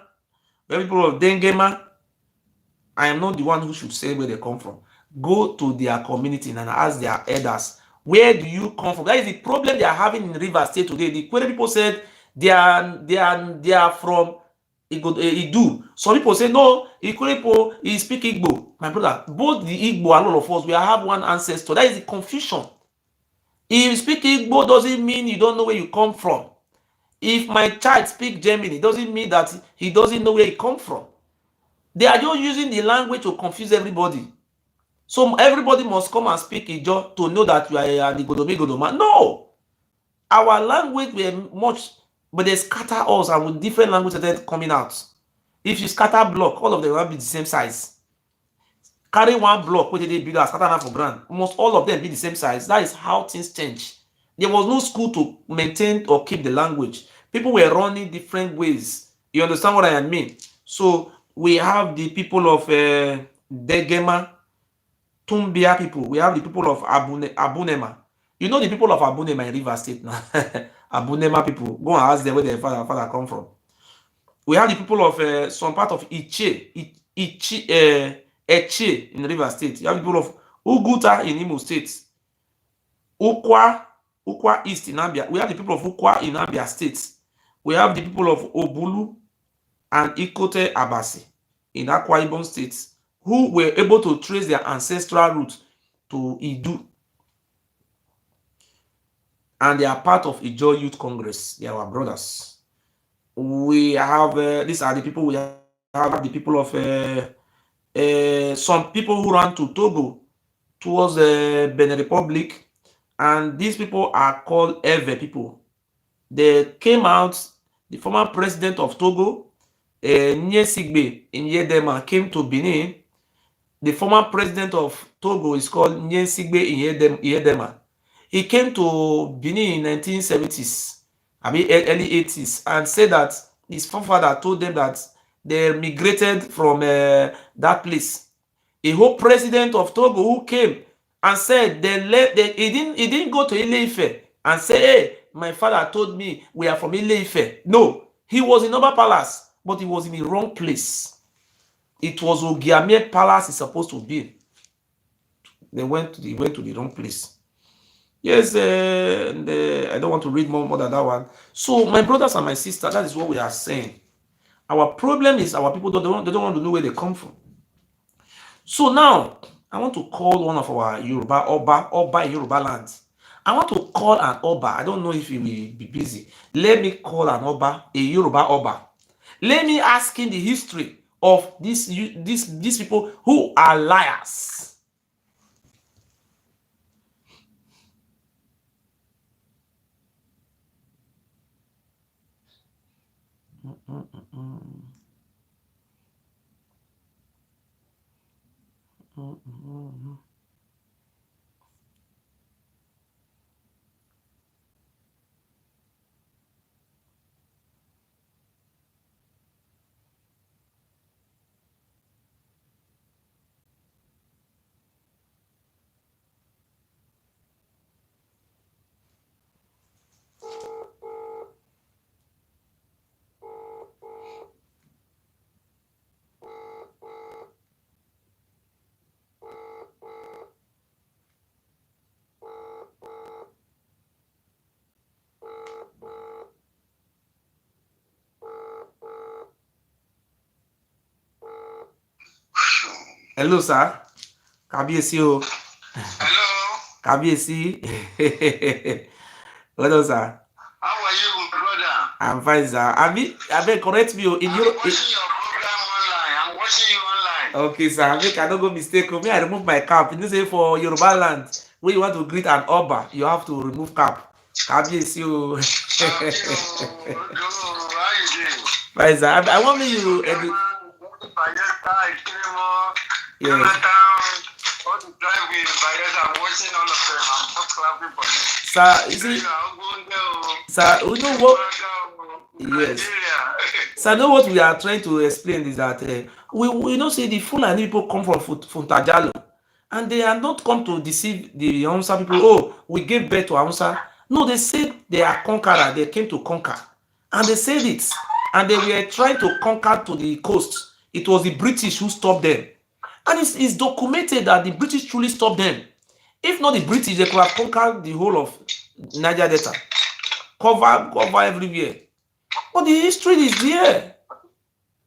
We have people of Dengema. I am not the one who should say where they come from. Go to their community and ask their elders, where do you come from? That is the problem they are having in River State today. The Kwere people said they are from Idu. Some people say no, Ikwere people speak Igbo. My brother, both the Igbo and all of us, we have one ancestor. That is the confusion. If you speak Igbo doesn't mean you don't know where you come from. If my child speaks German, it doesn't mean that he doesn't know where he come from. They are just using the language to confuse everybody. So everybody must come and speak Ijo to know that you are the Godoma. No! Our language were much but they scatter us and with different language started coming out. If you scatter block, all of them will be the same size. Carry one block, which they bigger, scatter for ground. Almost all of them be the same size. That is how things change. There was no school to maintain or keep the language. People were running different ways. You understand what I mean? So we have the people of Degema, Tumbia people. We have the people of Abunema. You know the people of Abunema in River State now. Abunema people. Go and ask them where their father come from. We have the people of some part of Eche in River State. You have the people of Uguta in Imo State. Ukwa East in Abia. We have the people of Ukwa in Abia State. We have the people of Obulu and Ikote Abasi in Akwa Ibom State, who were able to trace their ancestral route to IDU. And they are part of Ijo Youth Congress. They are our brothers. We have, these are the people, we have the people of, some people who ran to Togo towards the Benin Republic. And these people are called Eve people. They came out, the former president of Togo, Nyesigbe Inyedema, came to Benin. The former president of Togo is called Nyesigbe Inyedema. He came to Benin in 1970s, I mean early 80s, and said that his forefather told them that they migrated from that place. A whole president of Togo who came and said he didn't go to Ile-Ife and say, hey, my father told me we are from Ile-Ife. No, he was in Oba Palace, but he was in the wrong place. It was Ogiame Palace he's supposed to be. He went to the wrong place. Yes, I don't want to read more than that one. So, my brothers and my sisters, that is what we are saying. Our problem is our people don't want to know where they come from. So now, I want to call one of our Yoruba Oba in Yoruba land. I want to call an Oba. I don't know if he will be busy. Let me call an Oba, a Yoruba Oba. Let me ask him the history of these people who are liars. Hello, sir. Kabiyesi o. Hello. Kabiyesi. Hello, sir. How are you, my brother? I'm fine, sir. I mean, correct me. I'm watching your program online. I'm watching you online. Okay, sir. Make I don't go mistake. Me, I remove my cap. You say for Yoruba land, when you want to greet an Oba, you have to remove cap. Kabiyesi o. How you doing? Fine, sir. I want me you. Jonathan, all the driving I'm watching all of them. I'm just clapping for you. Sir, you see, sir, you know what? Yes. Sir, know what we are trying to explain is that we know say the Fulani people come from Funtajalo, and they are not come to deceive the Hausa people. Oh, we gave birth to Hausa. No, they said they are conqueror. They came to conquer, and they said it, and they were trying to conquer to the coast. It was the British who stopped them, and it's documented that the British truly stopped them. If not the British, they could have conquered the whole of Niger Delta, cover everywhere. But the history is there.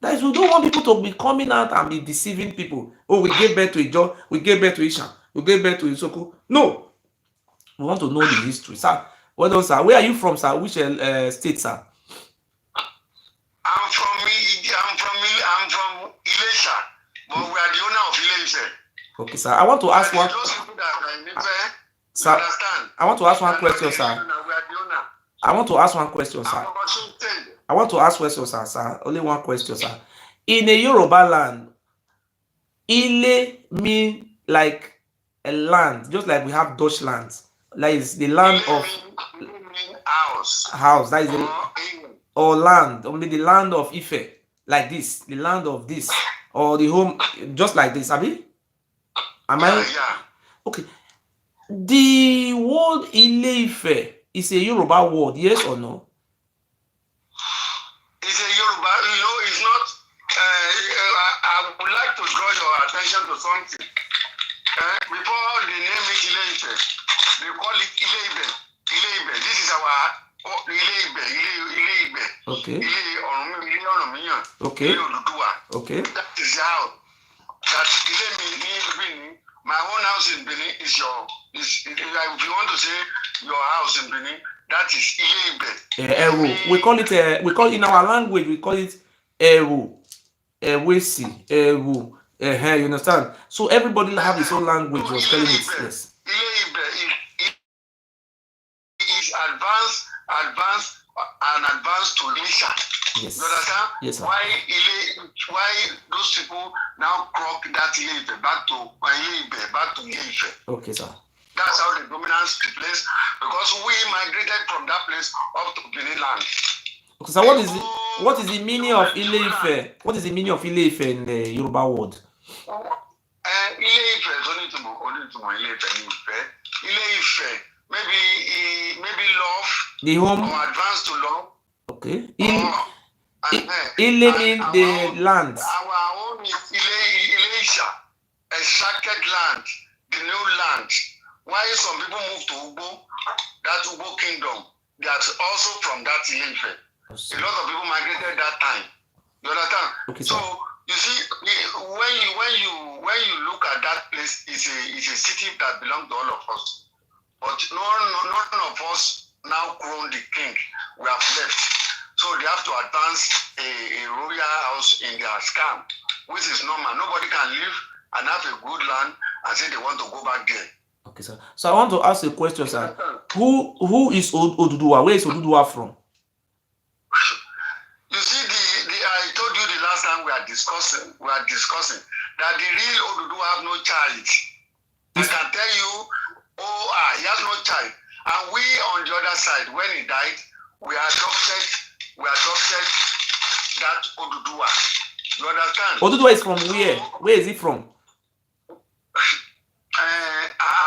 That is, we don't want people to be coming out and be deceiving people. Oh, we gave birth to Ijo, we gave birth to Isha, we gave birth to Isoko. No, we want to know the history, sir. Well done, sir. Where are you from, sir? Which state, sir? I'm from Ilesha, but we are the owner of Ilesha. Okay, sir. I want to ask one. Those people that are in Ife, sir, understand? I want to ask one question, sir. We are the owner. I want to ask one question, sir. Washington. I want to ask question, sir. Only one question, sir. In a Yoruba land, Ile mean like a land, just like we have Dutch lands. Like it's the land of house. That is the or land, only the land of Ife, like this, the land of this, or the home, just like this. Abi? Am I? Yeah. Okay. The word Ile Ife is a Yoruba word, yes or no? It's a Yoruba, it's not. I would like to draw your attention to something. Before they name it Ile Ife, they call it Ile Ibe. Ile Ibe. This is our Ile Ibe. Ile Ibe. Okay. Ile Oromiyan. Okay. Ile Oduduwa. Okay. That is how. That Ile Benin. My own house in Benin is your. If you want to say your house in Benin, that is Ile Ibe. Eru. We call it in our language. We call it Eru. Ewesi. Eru. You understand? So everybody have his own language. Was telling it. Yes. Ile Ibe is advanced to Lisha. Yes. You understand? Yes, sir. Why those people now crop that Ile Ibe back to Ile Ife? Okay, sir. That's how the dominance took place, because we migrated from that place up to Benin land. Okay, so what is the meaning of Ile Ife? What is the meaning of Ile Ife in the Yoruba word? Ile Ife is only to Ile Ife. Ile Ife, maybe love. The home. Or advance to love. Okay. Ile means the land. Our own is Ile-Isha, a sacred land, the new land. Why some people move to Ugbo, that Ugbo kingdom, they are also from that Ile-Ife. A lot of people migrated that time. You understand? Okay, so you see, when you look at that place, it's a city that belongs to all of us. But none of us now crown the king. We have left. So they have to advance a royal house in their scam, which is normal. Nobody can live and have a good land and say they want to go back there. Okay, sir. So I want to ask a question, sir. Who is Oduduwa? Where is Oduduwa from? You see, I told you the last time we are discussing that the real Oduduwa have no child. I can tell you, he has no child. And we on the other side, when he died, we adopted that Oduduwa. You understand? Oduduwa is from where? Where is he from?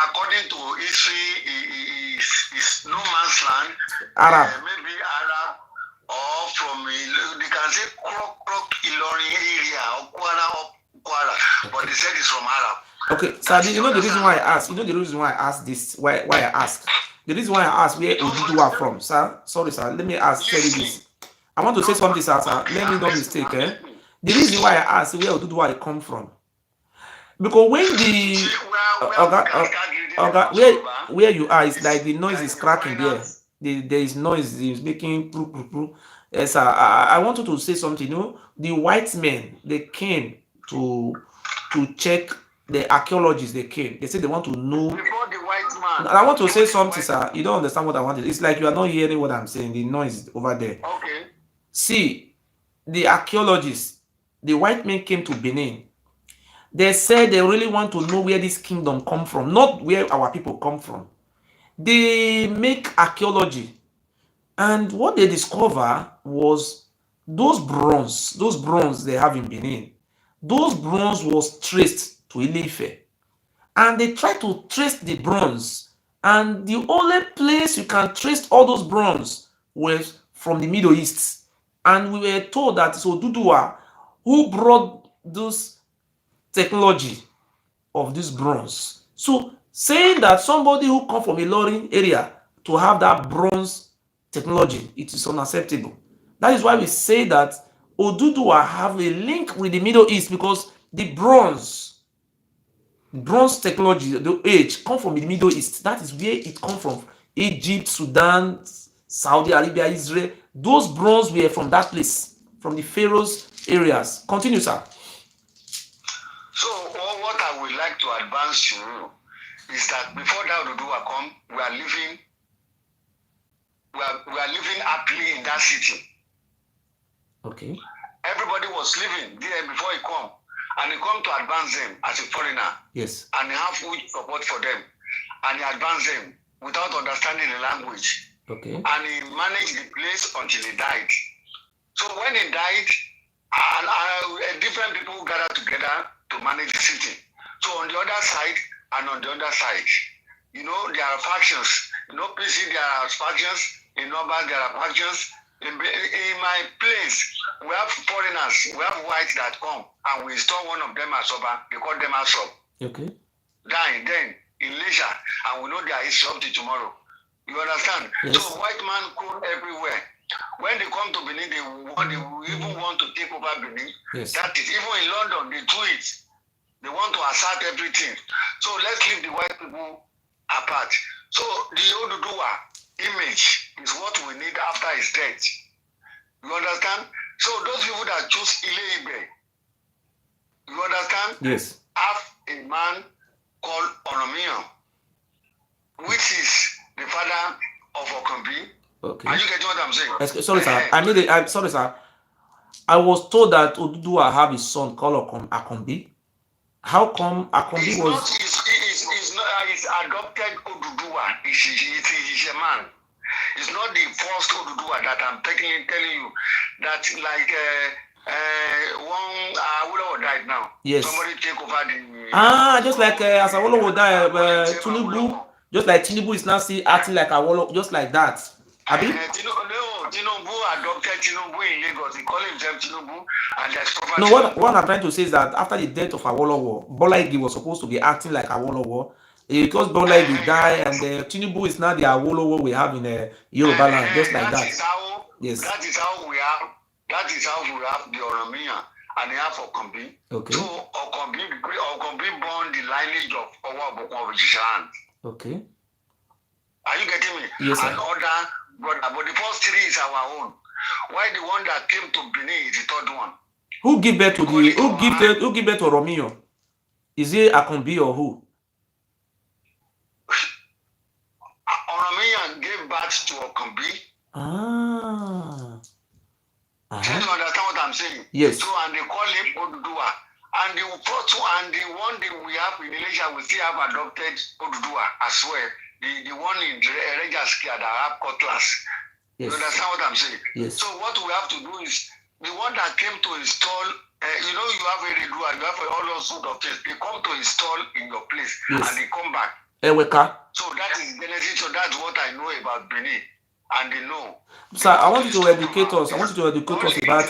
According to history, is no man's land. Arab. Maybe Arab, or from they can say Krok Ilorin area or Kwara, but they said it's from Arab. Okay, so you know the reason why I asked. You know the reason why I asked this. Why I asked. The reason why I asked where Oduduwa from, sir. Sorry, sir. Let me tell you this. I want to say something, sir. Let me not mistake. The reason why I asked where Oduduwa come from, because when the where you are, it's like the noise is cracking there. There is noise. It's making. Yes, sir. I wanted to say something. You know, the white men, they came to check. The archaeologists, they came. They said they want to know. Before the white man. I want to say something, sir. You don't understand what I wanted. It's like you are not hearing what I'm saying. The noise over there. Okay. See, the archaeologists, the white men came to Benin. They said they really want to know where this kingdom come from, not where our people come from. They make archaeology, and what they discover was those bronze they have in Benin. Those bronze was traced to Ile-Ife, and they try to trace the bronze, and the only place you can trace all those bronze was from the Middle East. And we were told that it's Oduduwa who brought this technology of this bronze. So saying that somebody who come from a Ilorin area to have that bronze technology, it is unacceptable. That is why we say that Oduduwa have a link with the Middle East, because the bronze technology, the age, come from the Middle East. That is where it come from. Egypt, Sudan, Saudi Arabia, Israel. Those bronze were from that place, from the pharaohs areas. Continue, sir. So what I would like to advance to you is that before that Oduduwa come, we are living we are living happily in that city. Okay. Everybody was living there before he come. And he come to advance them as a foreigner. Yes. And he have full support for them. And he advanced them without understanding the language. Okay. And he managed the place until he died. So when he died, different people gathered together to manage the city. So on the other side and on the other side, you know, there are factions. You know, PC, there are factions. In Oba, there are factions. In my place, we have foreigners, we have whites that come, and we install one of them as Oba. They call them as Oba. Okay. Then in leisure, and we know there is up to tomorrow. You understand? Yes. So white man come everywhere. When they come to Benin, they even want to take over Benin. Yes. That is, even in London, they do it. They want to assert everything. So let's leave the white people apart. So the Oduduwa image is what we need after his death. You understand? So those people that choose Ile Ibe, you understand? Yes. Have a man called Oromiyan, which is the father of Okambi. Okay. Are you getting what I'm saying? Sorry, sir. I'm sorry, sir. I was told that Oduduwa have his son called Akombi. How come Akombi It's was? not. It's not. It's adopted Oduduwa. He's a man. It's not the first Oduduwa that I'm telling you. That like one Awolowo died now. Yes. Somebody take over the. Just like as Awolowo died, Tinubu. Just like Tinubu is now still acting like Awolowo, just like that. Abi? Tinubu adopted Tinubu in Lagos. He called himself Tinubu, and there's proper. No, what I'm trying to say is that after the death of Awolowo, Bola Ige was supposed to be acting like Awolowo. Because Bola Ige died, and Tinubu is now the Awolowo we have in Yoruba land, just like that. Yes. That is how we have. That is how we have the Oromiyan and the half of Okambi. Okay. So Okambi born the lineage of Owa Obokun of Ijishan. Okay. Are you getting me? Yes, sir. And other brother, but the first three is our own. Why the one that came to Benin is the third one? Who give birth to who give birth to Oromiyan? Is it Akombi or who? Oromiyan gave birth to Okambi. Do you understand what I'm saying? Yes. So and they call him Oduduwa. And the first one, and the one that we have in Malaysia, we still have adopted Oduduwa as well. The one in Regaskia that have cutlass. Yes. You understand what I'm saying? Yes. So what we have to do is the one that came to install, you know, you have a Redua, you have all those sort of things. They come to install in your place, yes, and they come back. Eweka. So that is Genesis. So that's what I know about Benin, and they know. Sir, I want you to educate us. I want you to educate us about.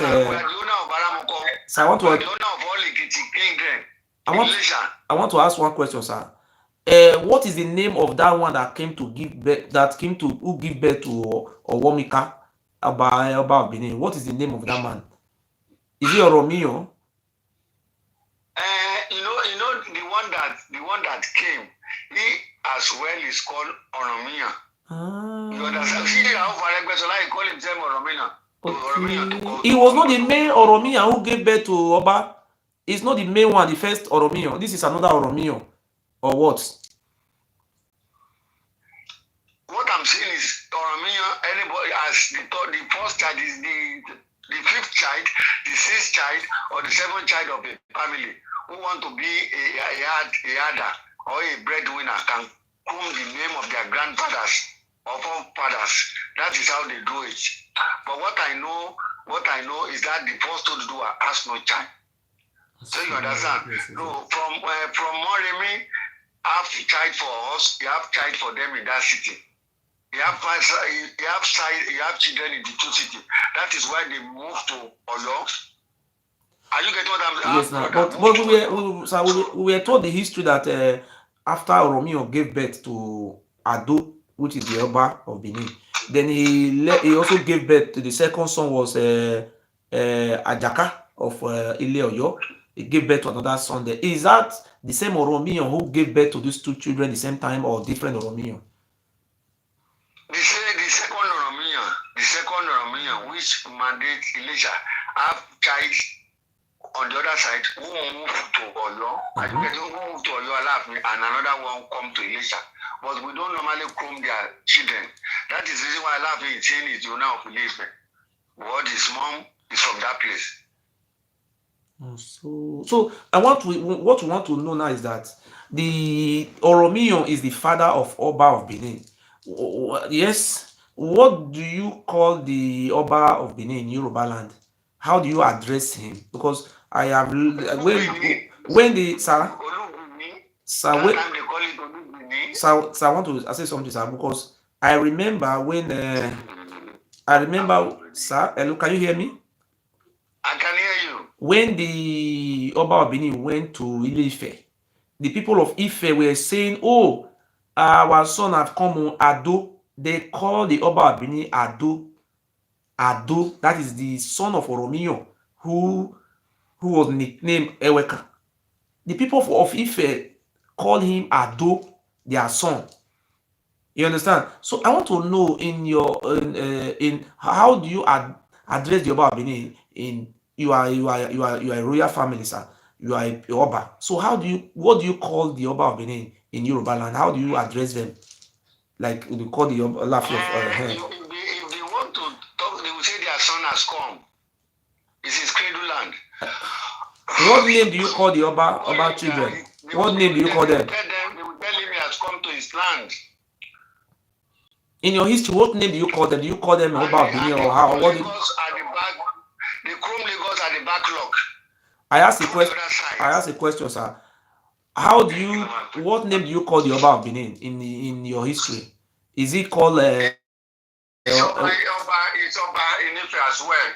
Sir, I want to. The owner of all Kingdom. I want to ask one question, sir. What is the name of that one that came to give birth? Who give birth to Owomika about Benin? What is the name of that man? Is he Oromiyan? You know the one that came. He as well is called Oromiyan. You understand? See how Faregbesola he call himself Oromiyan. Okay. He was not the main Oromiyan who gave birth to Oba. It's not the main one, the first Oromiyan. This is another Oromiyan. Or what? What I'm saying is Oromiyan, anybody as the first child is the fifth child, the sixth child, or the seventh child of a family who want to be a herder or a breadwinner can come the name of their grandfathers or forefathers. That is how they do it. But what I know is that the first Oduduwa has no child. So you understand? Yes. No, from Moremi, have child for us, you have child for them in that city. You have children in the two cities. That is why they moved to Oyo. Are you getting what I'm saying? Yes, but we were told the history that after Oromiyan gave birth to Ado, which is the Oba of Benin, then he also gave birth to the second son was Ajaka of Ile Oyo. He gave birth to another son there. Is that the same Oromiyan who gave birth to these two children at the same time or different Oromiyan? The second Oromiyan, which mandate Elisha, have child on the other side who move to Oyo, and you get who move to Oyo and another one come to Elisha. But we don't normally comb their children. That is the reason why I love him saying it, you know, believe it. What his mom is from that place. So I want to what we want to know now is that the Oromiyan is the father of Oba of Benin. Yes. What do you call the Oba of Benin in Yoruba land? How do you address him? Because I have when the sir sir That when time they call it Olubini. sir I want to say something, sir, because I remember when I remember, sir. Hello, can you hear me? I can hear you. When the Oba of Benin went to Ile-Ife, the people of Ife were saying, "Oh, our son have come on Ado." They call the Oba of Benin Ado. Ado, that is the son of Oromiyan, who was nicknamed Eweka. The people of Ife call him Ado, their son. You understand? So I want to know in your in how do you address the Oba of Benin in you are a royal family, sir. You are a Oba. So how do you what do you call the Oba of Benin in Yoruba land? How do you address them? Like you call the Oba Lafi of If they want to talk, they will say their son has come. It's his cradle land. What name do you call the Oba children? What name do you call them? They will tell him he has come to his land. In your history, what name do you call them? Do you call them Oba of Benin or how? What The Chrome Lagos at the backlog. I asked a question, sir. How do you? What name do you call the Oba of Benin in your history? Is it called? It's Oba in Ife as well.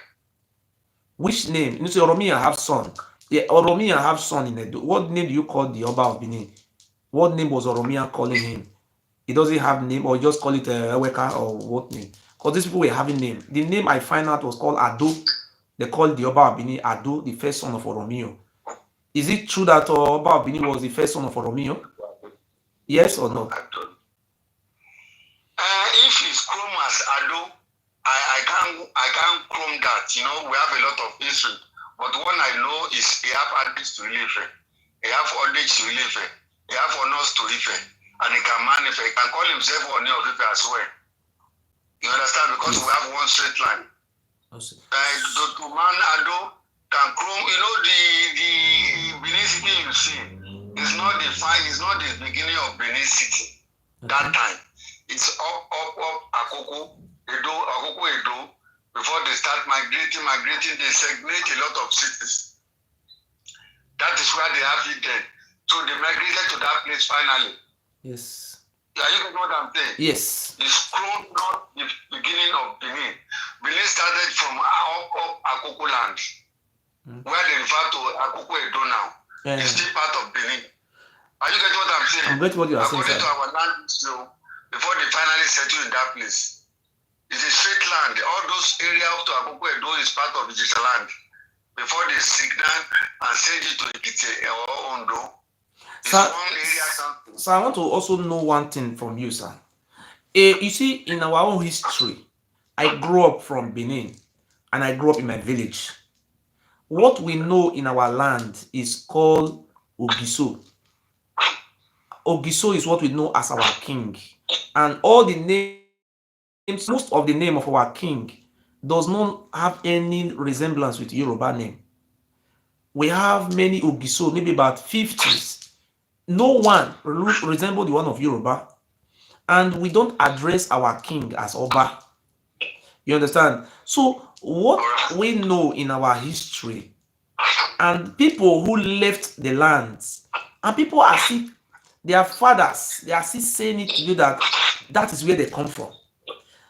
Which name? You say Oromiyan have son. Yeah, Oromiyan have son in Edo. What name do you call the Oba of Benin? What name was Oromiyan calling him? He doesn't have name, or just call it Eweka, or what name? Because these people were having name. The name I find out was called Ado. They called the Oba of Benin Ado, the first son of Oromiyan. Is it true that Oba of Benin was the first son of Oromiyan? Yes or no? If it's Chrome as Ado, I can't chrome that. You know, we have a lot of history. But one I know is he have addicts to Ife. He have addicts to Ife. He have honors to Ife. And he can manifest. He can call himself Oni of Ife as well. You understand? Because we have one straight line. To man Ado can chrome. You know, the Benin City you see is not the beginning of Benin City. That time. It's up, Akoko Edo. Before they start migrating, they segregate a lot of cities. That is where they have it then. So they migrated to that place finally. Yes. Are you getting what I'm saying? Yes. It's Chrome, not the beginning of Benin. Benin started from up Akoko land, where they refer to Akoko Edo now. It's still part of Benin. Are you getting what I'm saying? I'm getting what you are saying, sir. According to our land history, before they finally settle in that place. It's a straight land. All those areas up to Akoko Edo is part of Ijita land. Before they signal and send it to Ikite or Ondo. Sir, I want to also know one thing from you, sir. You see, in our own history, I grew up from Benin and I grew up in my village. What we know in our land is called Ogiso. Ogiso is what we know as our king. And all the names, most of the name of our king does not have any resemblance with Yoruba name. We have many Ogiso, maybe about 50s. No one resemble the one of Yoruba. And we don't address our king as Oba. You understand? So what we know in our history and people who left the lands and people are still their fathers, they are still saying it to you that is where they come from.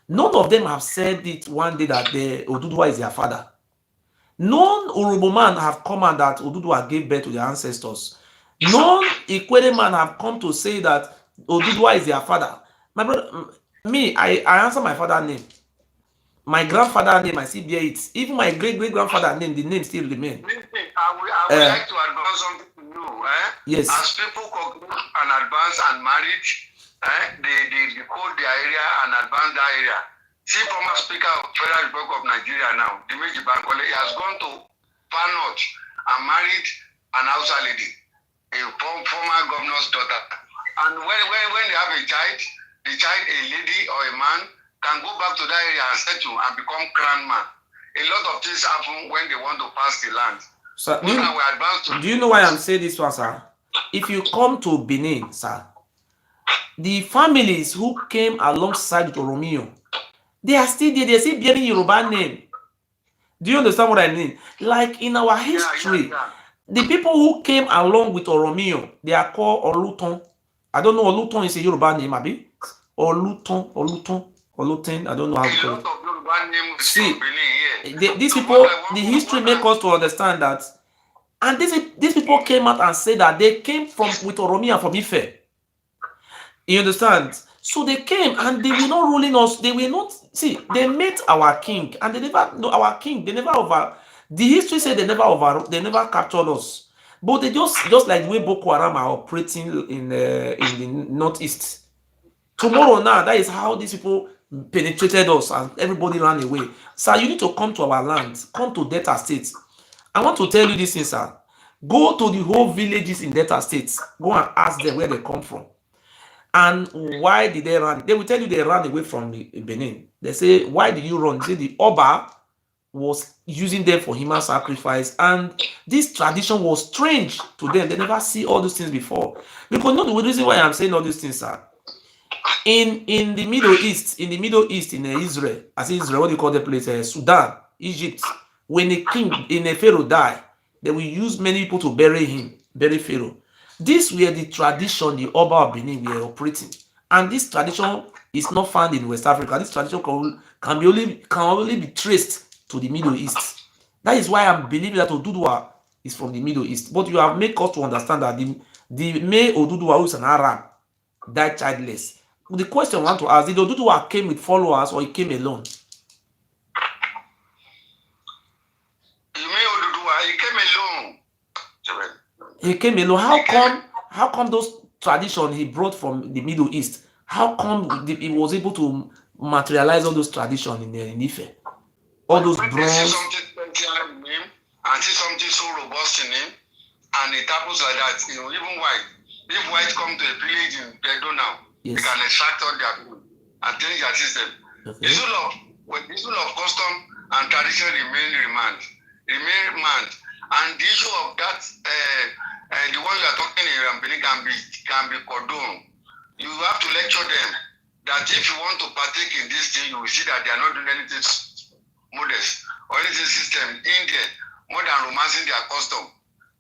None of them have said it one day that the Oduduwa is their father. None Urubu man have come out that Oduduwa gave birth to their ancestors. None Ikwere man have come to say that Oduduwa is their father. My brother, me, I answer my father name. My grandfather name, I still bear it. Even my great-great-grandfather name, the name still remain. I would like to advance something to you. Yes. As people conclude and advance and marriage, they code their area and advance that area. See, former Speaker of Federal Republic of Nigeria now, Dimeji Bankole, he has gone to Far North and married an Hausa lady, a former governor's daughter. And when they have a child, the child, a lady or a man, can go back to that area and settle and become crown man. A lot of things happen when they want to pass the land. So, Do you know why I'm saying this one, sir? If you come to Benin, sir, the families who came alongside with Oromio, they are still there. They're still bearing Yoruba name. Do you understand what I mean? Like in our history, the people who came along with Oromio, they are called Oluton. I don't know, Oluton is a Yoruba name, maybe. Oluton, I don't know how to call it. See, these people, the history make us to understand that. And these people came out and said that they came from with Oromia from Ife. You understand? So they came and they were not ruling us. They were not, see, they met our king and they never, no, our king, they never over, the history said they never captured us. But they just like the way Boko Haram are operating in the northeast. Tomorrow now, that is how these people penetrated us and everybody ran away. Sir, you need to come to our land, come to Delta State. I want to tell you this thing, sir. Go to the whole villages in Delta State. Go and ask them where they come from. And why did they run? They will tell you they ran away from Benin. They say, why did you run? They say the Oba was using them for human sacrifice. And this tradition was strange to them. They never see all those things before. Because not the reason why I'm saying all these things, sir. In the Middle East, in Israel, as Israel, what do you call the place? Sudan, Egypt. When a king, in a pharaoh die, they will use many people to bury pharaoh. This were the tradition the Oba of Benin were operating, and this tradition is not found in West Africa. This tradition can only be traced to the Middle East. That is why I'm believing that Oduduwa is from the Middle East. But you have made us to understand that the male Oduduwa, who is an Arab, died childless. The question I want to ask: did Oduduwa came with followers or he came alone? You mean Oduduwa? He came alone. He came alone. How come those traditions he brought from the Middle East? How come he was able to materialize all those traditions in Ife? All those bronze. See something special in him and see something so robust in him, and it happens like that. You know, even white. If white come to a village in Bedo now, yes, they can extract all their food and change their system. Okay. The issue of custom and tradition remain remand. And the issue of that, the one you are talking about can be cordoned. You have to lecture them that if you want to partake in this thing, you will see that they are not doing anything modest or anything system in there more than romancing their custom.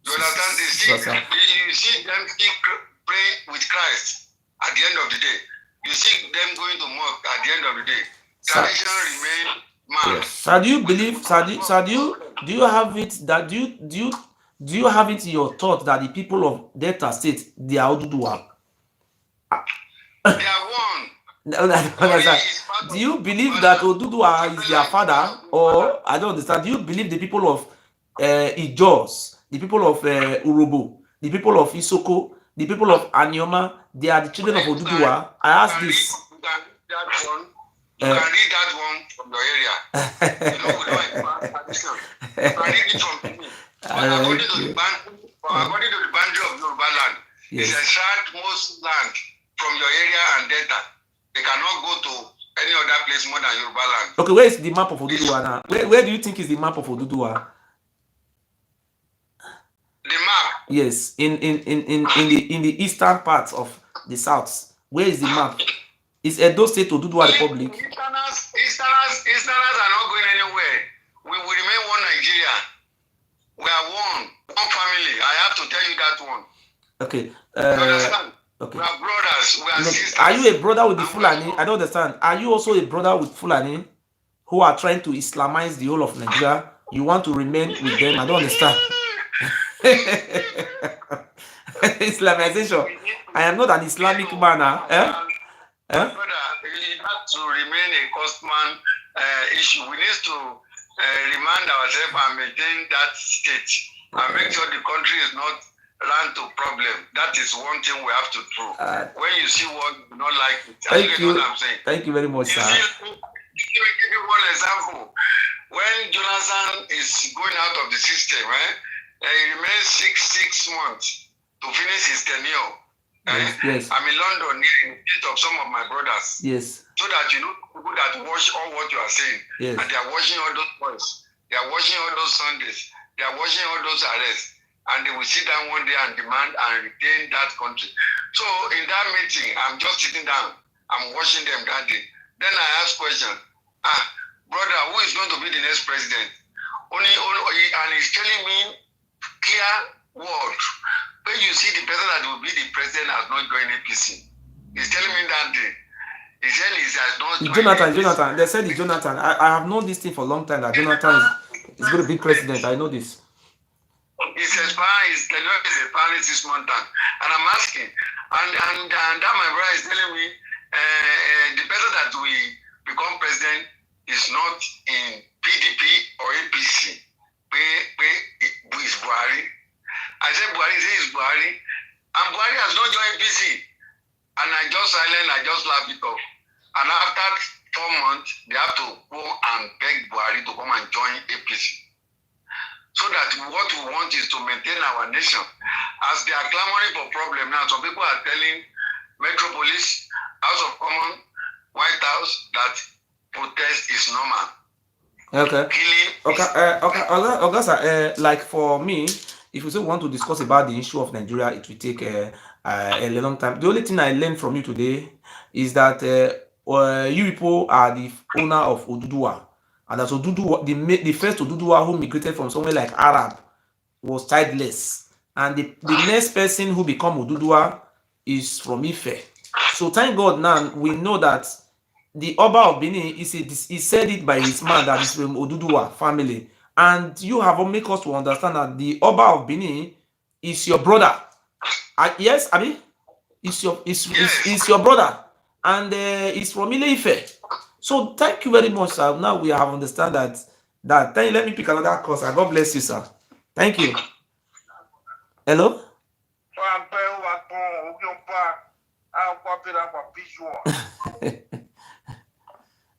You understand? You see them pray with Christ at the end of the day. You see them going to mosque at the end of the day. Tradition remain man. Yes. So do you believe? Do you have it that do you have it in your thought that the people of Delta State, they are Oduduwa? They are one. Do you believe that Oduduwa is their father, or I don't understand? Do you believe the people of Ijos, the people of Urobo, the people of Isoko, the people of Anyoma, they are the children of Oduduwa? I ask this. You can read that one from your area. You know, we don't tradition. You can read it from me. According to the boundary of Yoruba land, yes, it's extract most land from your area and Delta. They cannot go to any other place more than Yoruba land. Okay, where is the map of Oduduwa now? Where do you think is the map of Oduduwa? The map? Yes, in the eastern parts of the south. Where is the map? Is Edo State Oduduwa Republic? Easterners are not going anywhere. We will remain one Nigeria. We are one family. I have to tell you that one. Okay. You understand? Okay. We are brothers. We are sisters. Are you a brother with the Fulani? I don't understand. Are you also a brother with Fulani who are trying to Islamize the whole of Nigeria? You want to remain with them? I don't understand. Islamization. I am not an Islamic man. Brother, it has to remain a costman issue. We need to remind ourselves and maintain that state and make sure the country is not run to problem. That is one thing we have to do. When you see what you do not like it, thank you. What I'm saying. Thank you very much, sir. Let me give you one example. When Jonathan is going out of the system, he remains six months to finish his tenure. Yes. I'm in London, meet of some of my brothers. Yes. So that people that watch all what you are saying, Yes. and they are watching all those boys, they are watching all those Sundays, they are watching all those arrests, and they will sit down one day and demand and retain that country. So in that meeting, I'm just sitting down, I'm watching them that day. Then I ask question, brother, who is going to be the next president? And he's telling me clear words. When you see the person that will be the president has not joined APC. He's telling me that day. He said he has not joined Jonathan. APC. Jonathan. They said it's Jonathan. I have known this thing for a long time that Jonathan is going to be president. I know this. He's expiring. He's expiring 6 months time. And I'm asking, and that my brother is telling me the person that will become president is not in PDP or APC. Is Buhari. I said Buhari, he says Buhari. And Buhari has not joined APC. And I just silent, I just laugh it off. And after 4 months, they have to go and beg Buhari to come and join APC. So that what we want is to maintain our nation. As they are clamoring for problem now, some people are telling Metropolis, House of Commons, White House that protest is normal. Okay. Okay. Like for me, if you say want to discuss about the issue of Nigeria, it will take a long time. The only thing I learned from you today is that you people are the owner of Oduduwa, and that's Oduduwa, the first Oduduwa who migrated from somewhere like Arab was childless, and the next person who become Oduduwa is from Ife. So thank God now we know that the Oba of Benin he said it by his man that is from Oduduwa family, and you have make us to understand that the Oba of Benin is your brother. Yes, Abi, is your brother, and he's from Ile-Ife. So thank you very much, sir. Now we have understand that. Let me pick another course. God bless you, sir. Thank you. Hello.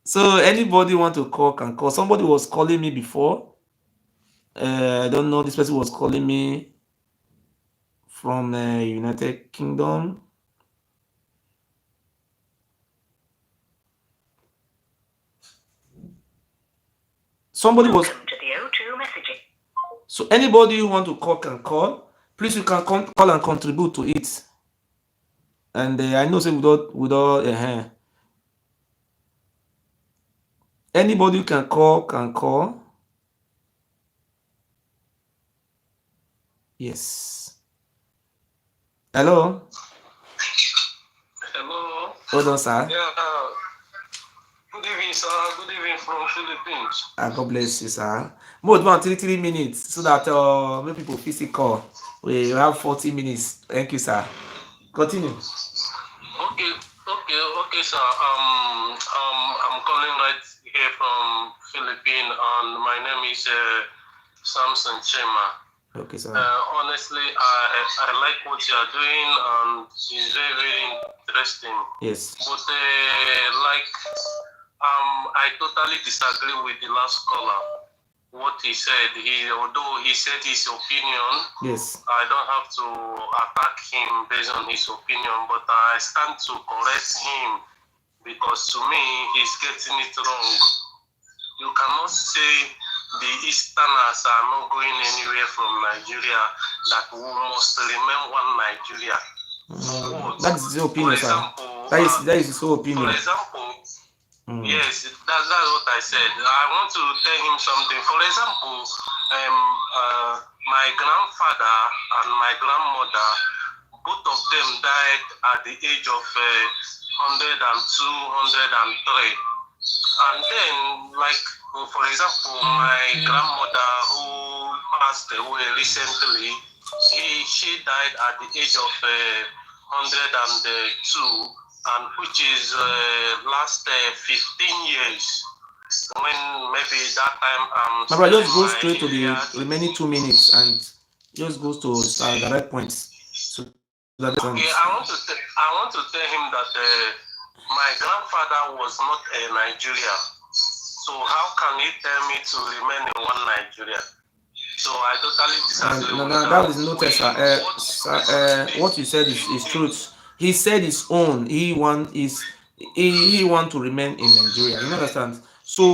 So anybody want to call can call. Somebody was calling me before. I don't know. This person was calling me from United Kingdom. Somebody was. To the O2 messaging. So anybody who want to call can call. Please, you can call and contribute to it. And I know say without anybody who can call. Yes. Hello. Hello. Hold on, sir. Yeah. Good evening, sir. Good evening from Philippines. God bless you, sir. More than 3 minutes so that many people physically call. We have 40 minutes. Thank you, sir. Continue. Okay, sir. I'm calling right here from Philippines, and my name is Samson Chema. Okay, sir. Honestly, I like what you are doing, and it's very, very interesting. Yes. But I totally disagree with the last caller. What he said, although he said his opinion, yes, I don't have to attack him based on his opinion, but I stand to correct him because to me, he's getting it wrong. You cannot say the Easterners are not going anywhere from Nigeria, that we must remain one Nigeria. That's the opinion, sir. That is his whole opinion. For example, yes, that's what I said. I want to tell him something. For example, my grandfather and my grandmother, both of them died at the age of 102, 103. And then, like, for example, my grandmother who passed away recently, she died at the age of 102. And which is last 15 years, when maybe that time my brother, just go straight to the remaining 2 minutes and just goes to direct points. So that okay, I want to tell him that my grandfather was not a Nigerian. So how can he tell me to remain in one Nigeria? So I totally disagree with no, that. that is noted, sir. What you said is truth. He said his own. He want to remain in Nigeria. You understand? So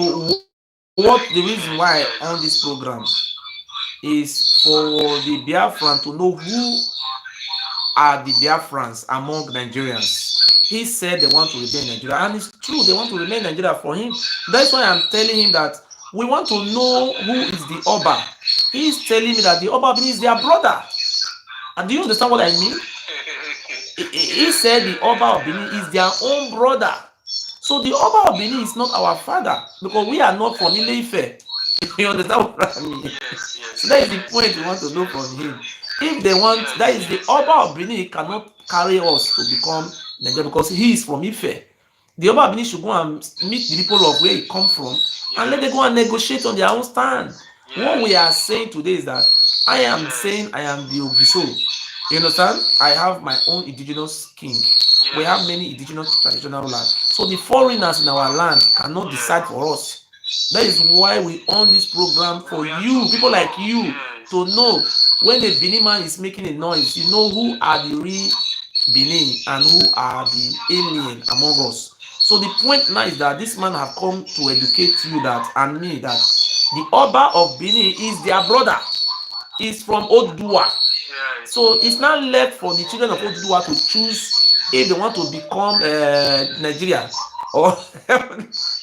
what the reason why on this program is for the Biafran to know who are the Biafrans among Nigerians. He said they want to remain in Nigeria, and it's true, they want to remain in Nigeria for him. That's why I'm telling him that we want to know who is the Oba. He's telling me that the Oba is their brother. And do you understand what I mean? He said the Oba of Benin is their own brother. So the Oba of Benin is not our father, because we are not from Ile-Ife. You understand what I mean? So that is the point we want to know from him. If they want, that is the Oba of Benin cannot carry us to become Nigeria, because he is from Ife. The Oba of Benin should go and meet the people of where he come from and let them go and negotiate on their own stand. What we are saying today is that I am saying I am the Ogiso. You understand? I have my own indigenous king. We have many indigenous traditional rulers. So the foreigners in our land cannot decide for us. That is why we own this program for you, people like you, to know when a Benin man is making a noise, you know who are the real Benin and who are the alien among us. So the point now is that this man have come to educate you that and me that the Oba of Benin is their brother. Is from Odua. So it's not left for the children of Odua to choose if they want to become Nigeria. Or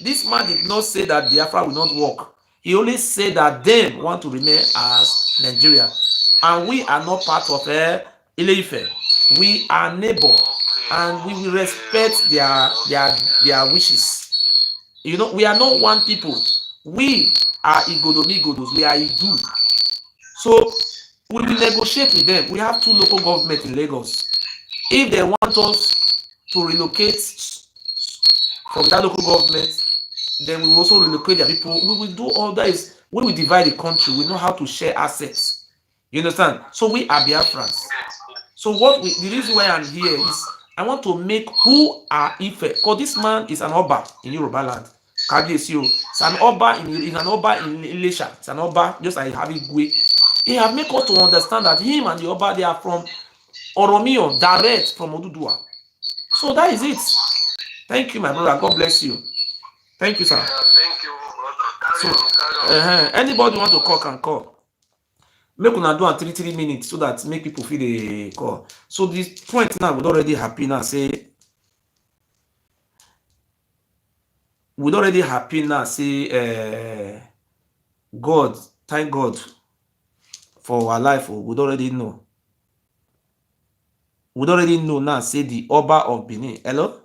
this man did not say that Biafra will not work. He only said that them want to remain as Nigeria, and we are not part of Ile-Ife. We are neighbor, and we will respect their wishes. You know, we are not one people. We are Igodomigodos. We are Idu. So we will negotiate with them. We have 2 local governments in Lagos. If they want us to relocate from that local government, then we will also relocate their people. We will do all that. Is when we divide the country, we know how to share assets. You understand? So we are Biafrans. So the reason why I'm here is I want to make who are Ife, because this man is an Oba in Yoruba land. It's an Oba in an Oba in Ilesha. It's an Oba just like Habigwe. He have made us to understand that him and the Oba, they are from Oromio, direct from Odudua. So that is it. Thank you, my brother. God bless you. Thank you, sir. Thank you, brother. So, anybody want to call can call. Make una do 3 minutes so that make people feel the call. So this point now, we're already happy now. Say God, thank God for our life. We already know. We already know now. Say the Oba of Benin. Hello.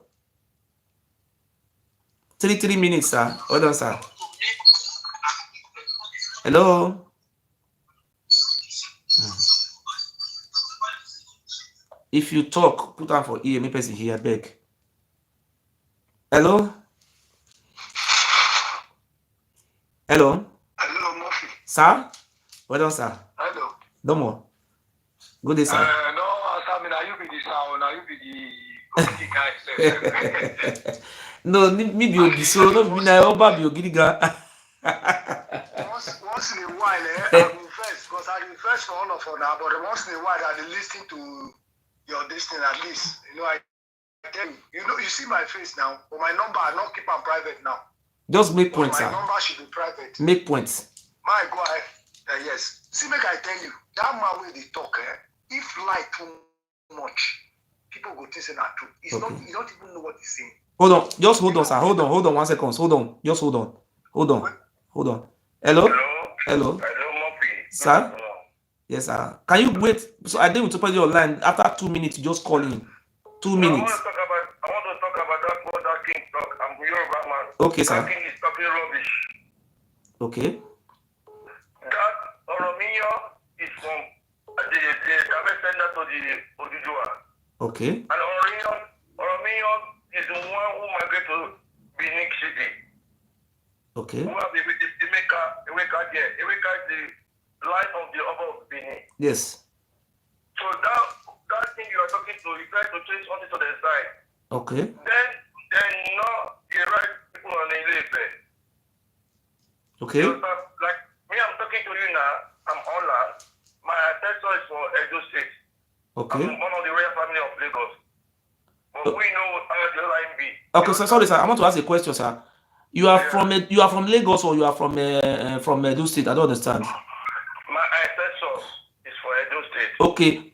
3 minutes, sir. Hold on, sir. Hello. If you talk, put on for ear. Make person hear. Beg. Hello. Hello. Hello, Murphy. Sir. Hold on, sir. Hello. Domo. Good day, sir. No, I mean, you be the sound. Now you be the guy. No, me be Ogiso. No, me na Oba be Ogiriga. Once in a while, I will first, because I will first for all of us now, but once in a while, I will listen to your destiny at least. You know, I tell you, you see my face now, but my number, I don't keep on private now. Just make points, sir. My number should be private. Make points. My go ahead. Yes. See, make I tell you, that man way they talk, if lie too much, people go think that true. It's okay. Not, you don't even know what he's saying. Hold on. Just hold on, sir. Hold on 1 second. Hold on. Just hold on. Hello? Hello, Murphy. Sir? Yes, sir. Can you wait? So I didn't put your line. After 2 minutes, just call in. 2 minutes. I want to talk about that what that king talk. I'm Yoruba man. Okay, sir. That king is talking rubbish. Okay. That Oromio is from the Descendents to the Odudua. Okay. And Oromio is the one who migrated to Benin City. Okay. Who have the Eweka there. Eweka is the life of the Oba of Benin. Yes. So that thing you are talking to, you try to change something to the side. Okay. Then now you right people on the Ile-Ife. Okay. So, like me, I'm talking to you now. I'm Okay. I'm one of the royal family of Lagos. But we know how the line be. Okay, so sorry, sir. I want to ask a question, sir. You are from Lagos or you are from Edo State? I don't understand. My ancestors is for Edo State. Okay.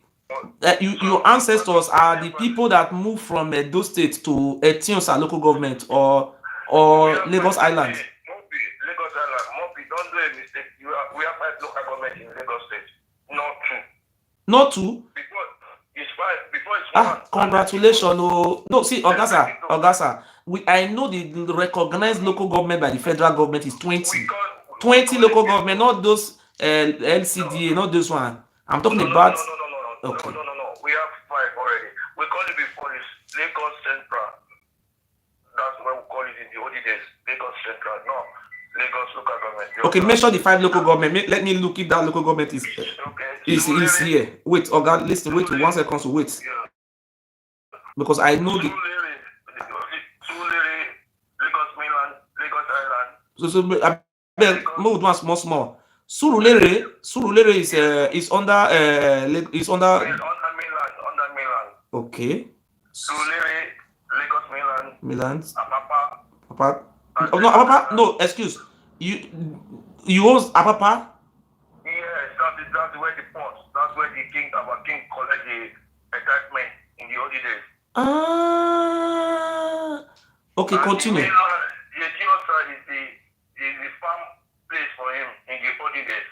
Your ancestors are the people that moved from Edo State to Etionsa local government or Lagos Island. Lagos Island. Mobi, don't do a mistake. We have 5 local government in Lagos State. Not 2. Not 2? Before it's 5. Before it's 1. Congratulations. No, see, Ogasa. I know the recognized local government by the federal government is 20. 20 local government, not those LCDA, not this one. I'm talking about. No. Okay. No. We have 5 already. We call it before this Lagos Central. That's what we call it in the old days. Lagos Central. No, Lagos local government. Okay, mention the 5 local government. Let me look if that local government is here. Wait, Oga, listen. Wait 1 second. So wait. Yeah. Because I know the. Lagos mainland, Lagos Island. So I move one small. Surulere is under mainland. Okay. Surulere, Lagos mainland. Apapa. No, Apapa. No, excuse. You owns Apapa? Yes, that's where the port. That's where our king collect the entitlement in the old days. Okay, continue. The Ethiopia is the farm place for him in the old days.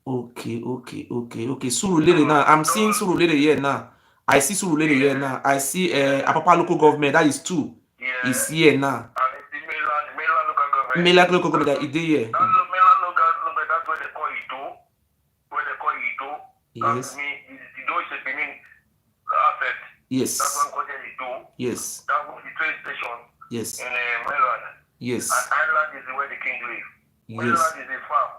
Okay. Surulere now. I'm seeing Surulere here now. I see Surulere here now. I see Apapa local government. That is 2. Yeah. It's here now. And it's the mainland local government. Mainland local government that is here. That's the mainland local government. That's where they call IDU. Yes. IDU is a Benin asset. Yes. That's what we call IDU. Yes. That was the train station. Yes. In mainland. Yes. And island is where the king lives. Yes. Mainland is a farm.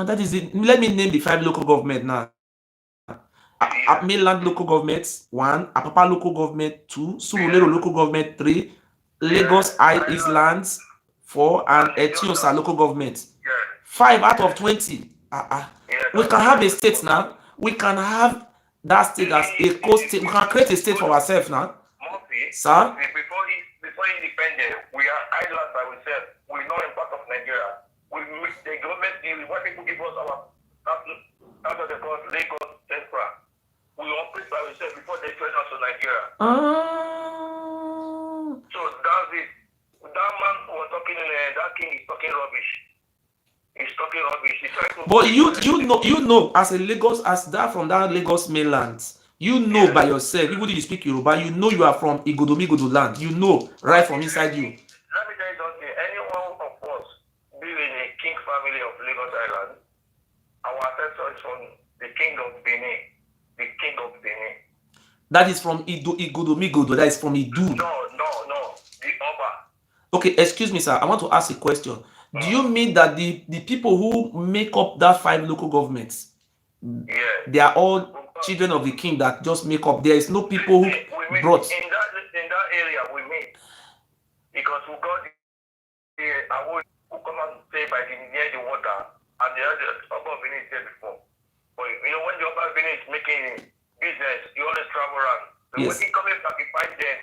That is it. Let me name the 5 local government now. Mainland local government 1, Apapa local government 2, Surulere local government 3, Lagos Islands 4, and Etionsa local government 5 out of 20. We can have a state now. We can have that state as a coast state. We can create a state for ourselves now. Sir? Before independence, we are islands by ourselves. We're not in part of Nigeria. We meet the government deal. When people give us that's what they call Lagos Central. We operate by ourselves before they join us to Nigeria. So that's it. That man was talking, that king is talking rubbish. He's talking rubbish. He's trying to. But you know, as a Lagos, as that from that Lagos mainland, you know by yourself, even if you speak Yoruba, you know you are from Igodomigodo land. You know right from inside you. Let me tell you something. Anyone of us being in a king family of Lagos Island, our ancestors from the king of Benin. The king of Benin. That is from Igodomigodo. That is from Idu. No. The Oba. Okay, excuse me, sir. I want to ask a question. Do you mean that the people who make up that 5 local governments, they are all children of the king that just make up? There is no people who brought. In that area we meet because we got the award who come and stay near the water, and the other Oba of Benin is there before. But you know, when the Oba of Benin is making business, you always travel around. So when he coming back, he find them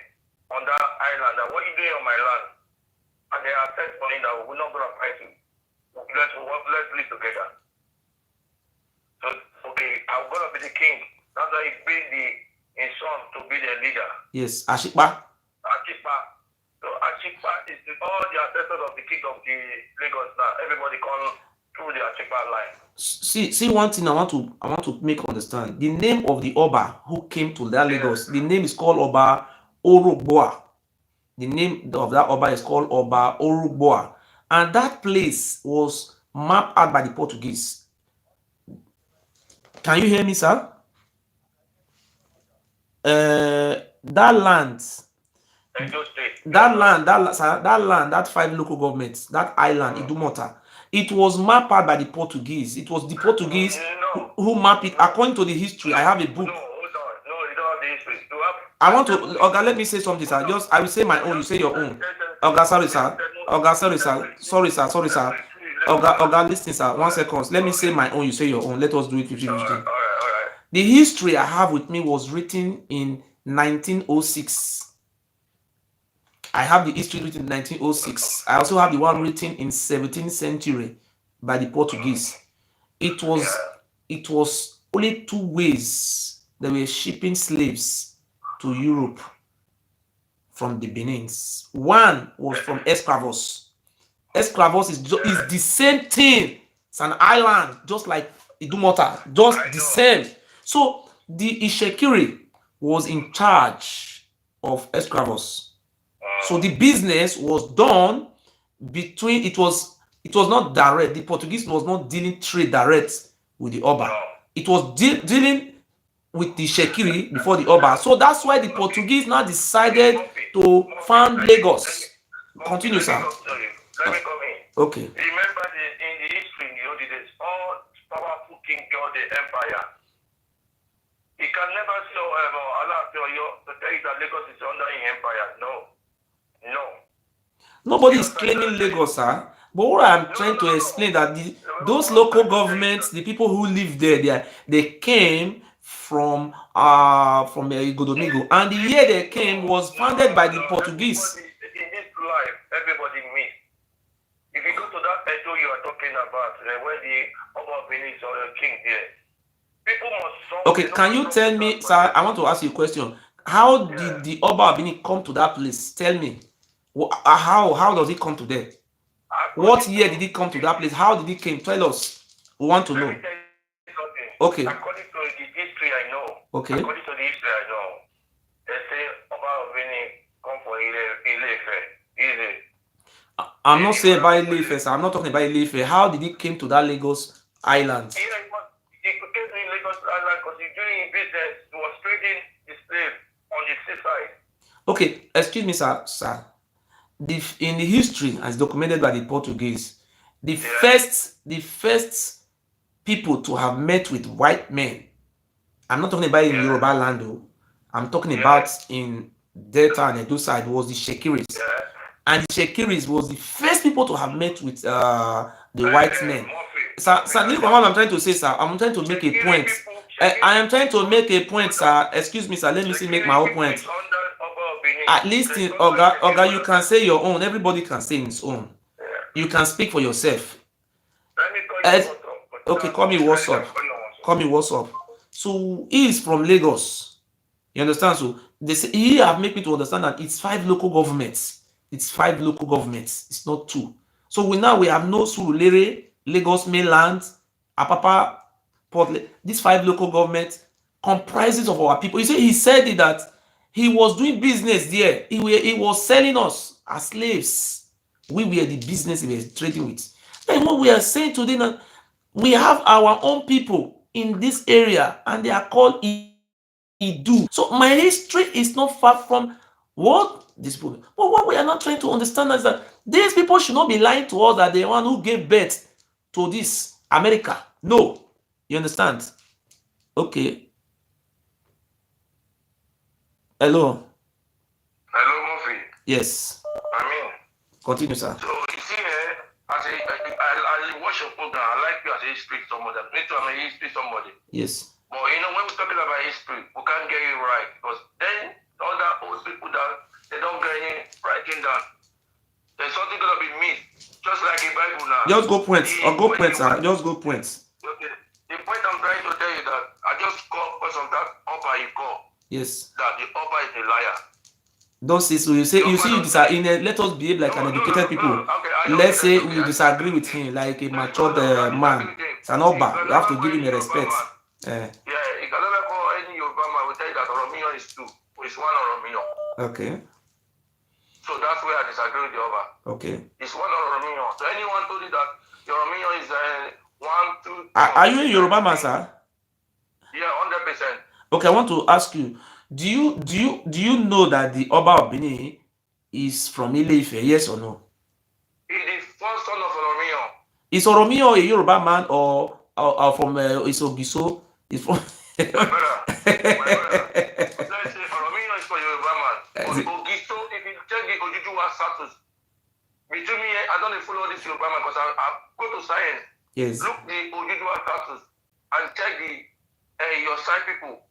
on that island. And what you doing on my land? And they are said for him that we're not going to fight you. Let's live together. So, okay, I'm going to be the king. That's why he bring his son to be the leader. Yes, Ashikpa. So Ashikpa is all the ancestors of the king of the Lagos now. Everybody come through the Ashikpa line. See one thing I want to make understand. The name of the Oba who came to that Lagos, the name is called Oba Orugboa. The name of that Oba is called Oba Orugboa. And that place was mapped out by the Portuguese. Can you hear me, sir? That land, that 5 local governments, that island, Idumota, it was mapped out by the Portuguese. It was the Portuguese who mapped it according to the history. I have a book. No, you don't have the history. I want to, Oga, let me say something, sir. I will say my own, you say your own. Oga, sorry, sir. Oga, listen, sir. 1 second. Let me say my own, you say your own. Let us do it 50-50. The history I have with me was written in 1906. I have the history written in 1906. I also have the one written in 17th century by the Portuguese. It was only two ways they were shipping slaves to Europe from the Benins. One was from Escravos. Escravos is the same thing. It's an island, just like Idumota, just the same. So the Ishekiri was in charge of Escravos. So the business was done between, it was not direct. The Portuguese was not dealing trade direct with the Oba. It was dealing with the Shekiri before the Oba. So that's why the Portuguese now decided to found Lagos. Continue, sir. Let me come in. Okay. Remember in the history in the old days, all powerful king of the empire. He can never say, Allah to tell you that Lagos is under his empire. No. Nobody is claiming Lagos, sir. But what I'm trying to explain that those local governments, the people who live there, they came from Igodomigo, and the year they came was founded by the Portuguese. In this life, everybody meets. If you go to that Edo you are talking about, where the Oba Benin is or the king there, people must. Okay, can you tell me, sir? I want to ask you a question. How did the Oba Benin come to that place? Tell me. How does he come to there? What year did he come to that place? How did he come? Tell us. We want to know. Let me tell you something. Okay. According to the history I know. Okay. According to the history I know, they say Oba Benin come for Ile-Ife. Easy. I'm not saying about Ile-Ife, sir. I'm not talking about Ile-Ife. How did he came to that Lagos island? He came to Lagos island because he's doing business. He was trading his slave on the seaside. Okay, excuse me, sir. In the history, as documented by the Portuguese, the first people to have met with white men, I'm not talking about in Yoruba land, though. I'm talking about in Delta and Edo side, was the Shekiris. And the Shekiris was the first people to have met with the white men. Sir, look what I'm trying to say, sir. I'm trying to make a point. I am trying to make a point, sir. Excuse me, sir. Let me see make my own point. At least in Oga, you can say your own. Everybody can say his own. You can speak for yourself. Okay, call me what's up. Call me what's up. So he is from Lagos. You understand? So they say he have made me to understand that it's 5 local governments. It's 5 local governments. It's not 2. So we have no Surulere, Lagos mainland, Apapa, Port. These 5 local governments comprises of our people. You see, he said it that he was doing business there. He was selling us as slaves. We were the business he was trading with. And what we are saying today now, we have our own people in this area, and they are called IDU. So my history is not far from what this people. But what we are not trying to understand is that these people should not be lying to us that they are the one who gave birth to this America. No, you understand? Okay. Hello. Hello, Murphy. Yes. Continue, sir. So you see, I watch your program. I like you as a history somebody. Me too, I'm a history somebody. Yes. But when we're talking about history, we can't get it right because then other old people that they don't get it writing down. There's something gonna be missed, just like the Bible now. Just go points. Go points, sir. Just go points. Okay. The point I'm trying to tell you that I just call because of that upper you call. Yes. That the upper is a liar. Don't say so. You disagree. Let us behave like an educated people. Let's say we disagree with him, like a matured man. It's an Oba. You have to give him a respect. Yeah, you can never call any Yoruba man. We tell you that Oromiyan is 2. It's 1 Oromiyan. Okay. So that's where I disagree with the Oba. Okay. It's 1 Oromiyan. So anyone told you that Oromiyan is 1, 2. Are you a Yoruba man, sir? Yeah, 100%. Okay, I want to ask you. Do you know that the Oba of Benin is from Ile-Ife? Yes or no? He is the first son of Oromiyan. Is Oromiyan a Yoruba man or from Isogiso? Is from my brother. Let's say Oromiyan is for Yoruba man. Ogiso, if you check the Ojujuwa status, between me, I don't follow this Yoruba man because I go to science. Yes. Look the Ojujuwa status and check the your side people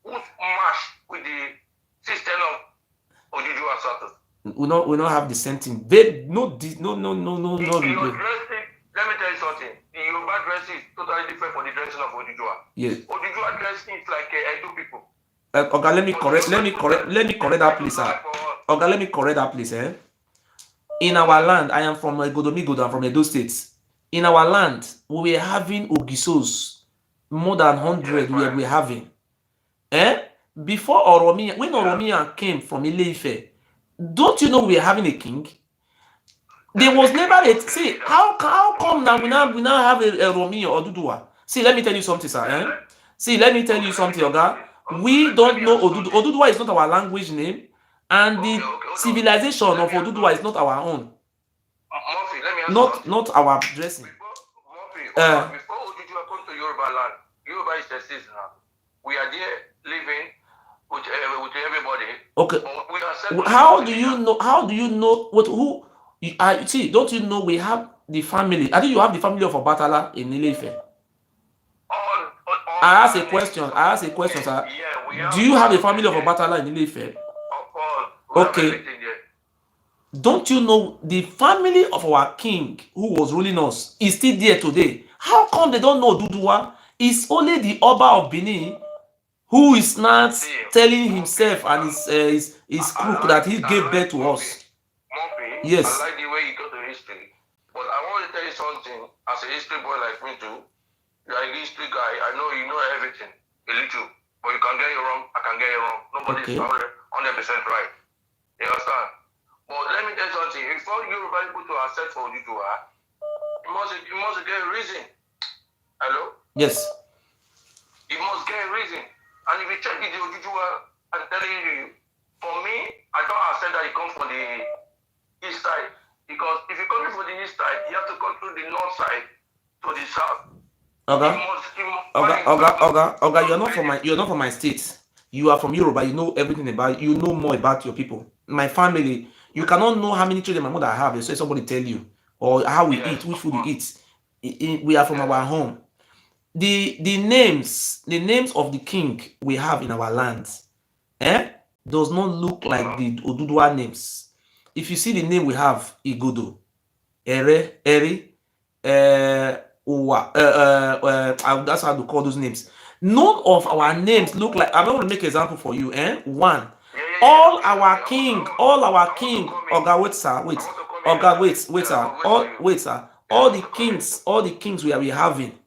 who match with the system of Ojuju and Santos. We not have the same thing. No. Your dressing, let me tell you something. The Yoruba dressing is totally different from the dressing of Ojujua. Yes. Ojujua dressing is like Edo people. Okay, let me correct that place, sir. Okay, let me correct that place, eh? In our land, I am from Godomigodo, I'm from Edo State. In our land, we were having Ogisos, more than 100 we were having. Before Oromia, when Oromia came from Ile-Ife, don't you know we were having a king? There was never a see how come now we now have a Oromia or Oduduwa. See, let me tell you something, sir. See, let me tell you something, Oga. We don't know Oduduwa. Oduduwa is not our language name, and the civilization of Oduduwa is not our own. Murphy, let me ask not our dressing. Before Ojuju come to Yoruba land, Yoruba is the season now. We are there living with everybody. Okay. How do you know? How do you know what who? See, don't you know we have the family? I think you have the family of Obatala in Ile-Ife. I ask a question, sir. Yeah, do you have a family of Obatala in Ile-Ife? Okay. Don't you know the family of our king who was ruling us is still there today? How come they don't know Oduduwa? It's only the Oba of Benin who is not telling himself and his crook that he gave birth to us. Yes. I like the way you go to history. But I want to tell you something. As a history boy like me too, you're a history guy. I know you know everything. A little. But you can get it wrong. I can get it wrong. Nobody's 100% right. You understand? But let me tell you something. Before Yoruba people to accept for Ojujuwa, you must get a reason. Hello? Yes. You must get a reason. And if you check the Ojujuwa, I'm telling you, for me, I don't accept that you come from the east side. Because if you come from the east side, you have to come through the north side to the south. Oga, you're not from my state. You are from Yoruba. You know everything about. You know more about your people. My family. You cannot know how many children my mother have. So somebody tell you or how we eat, which food we eat. We are from our home. The names of the king we have in our lands, does not look like the Oduduwa names. If you see the name we have, Igodo, Ere, Eri, Uwa, that's how to call those names. None of our names look like. I'm going to make an example for you. One, all our king. Oga, wait, sir, wait. Oga, wait, sir. All the kings we are having,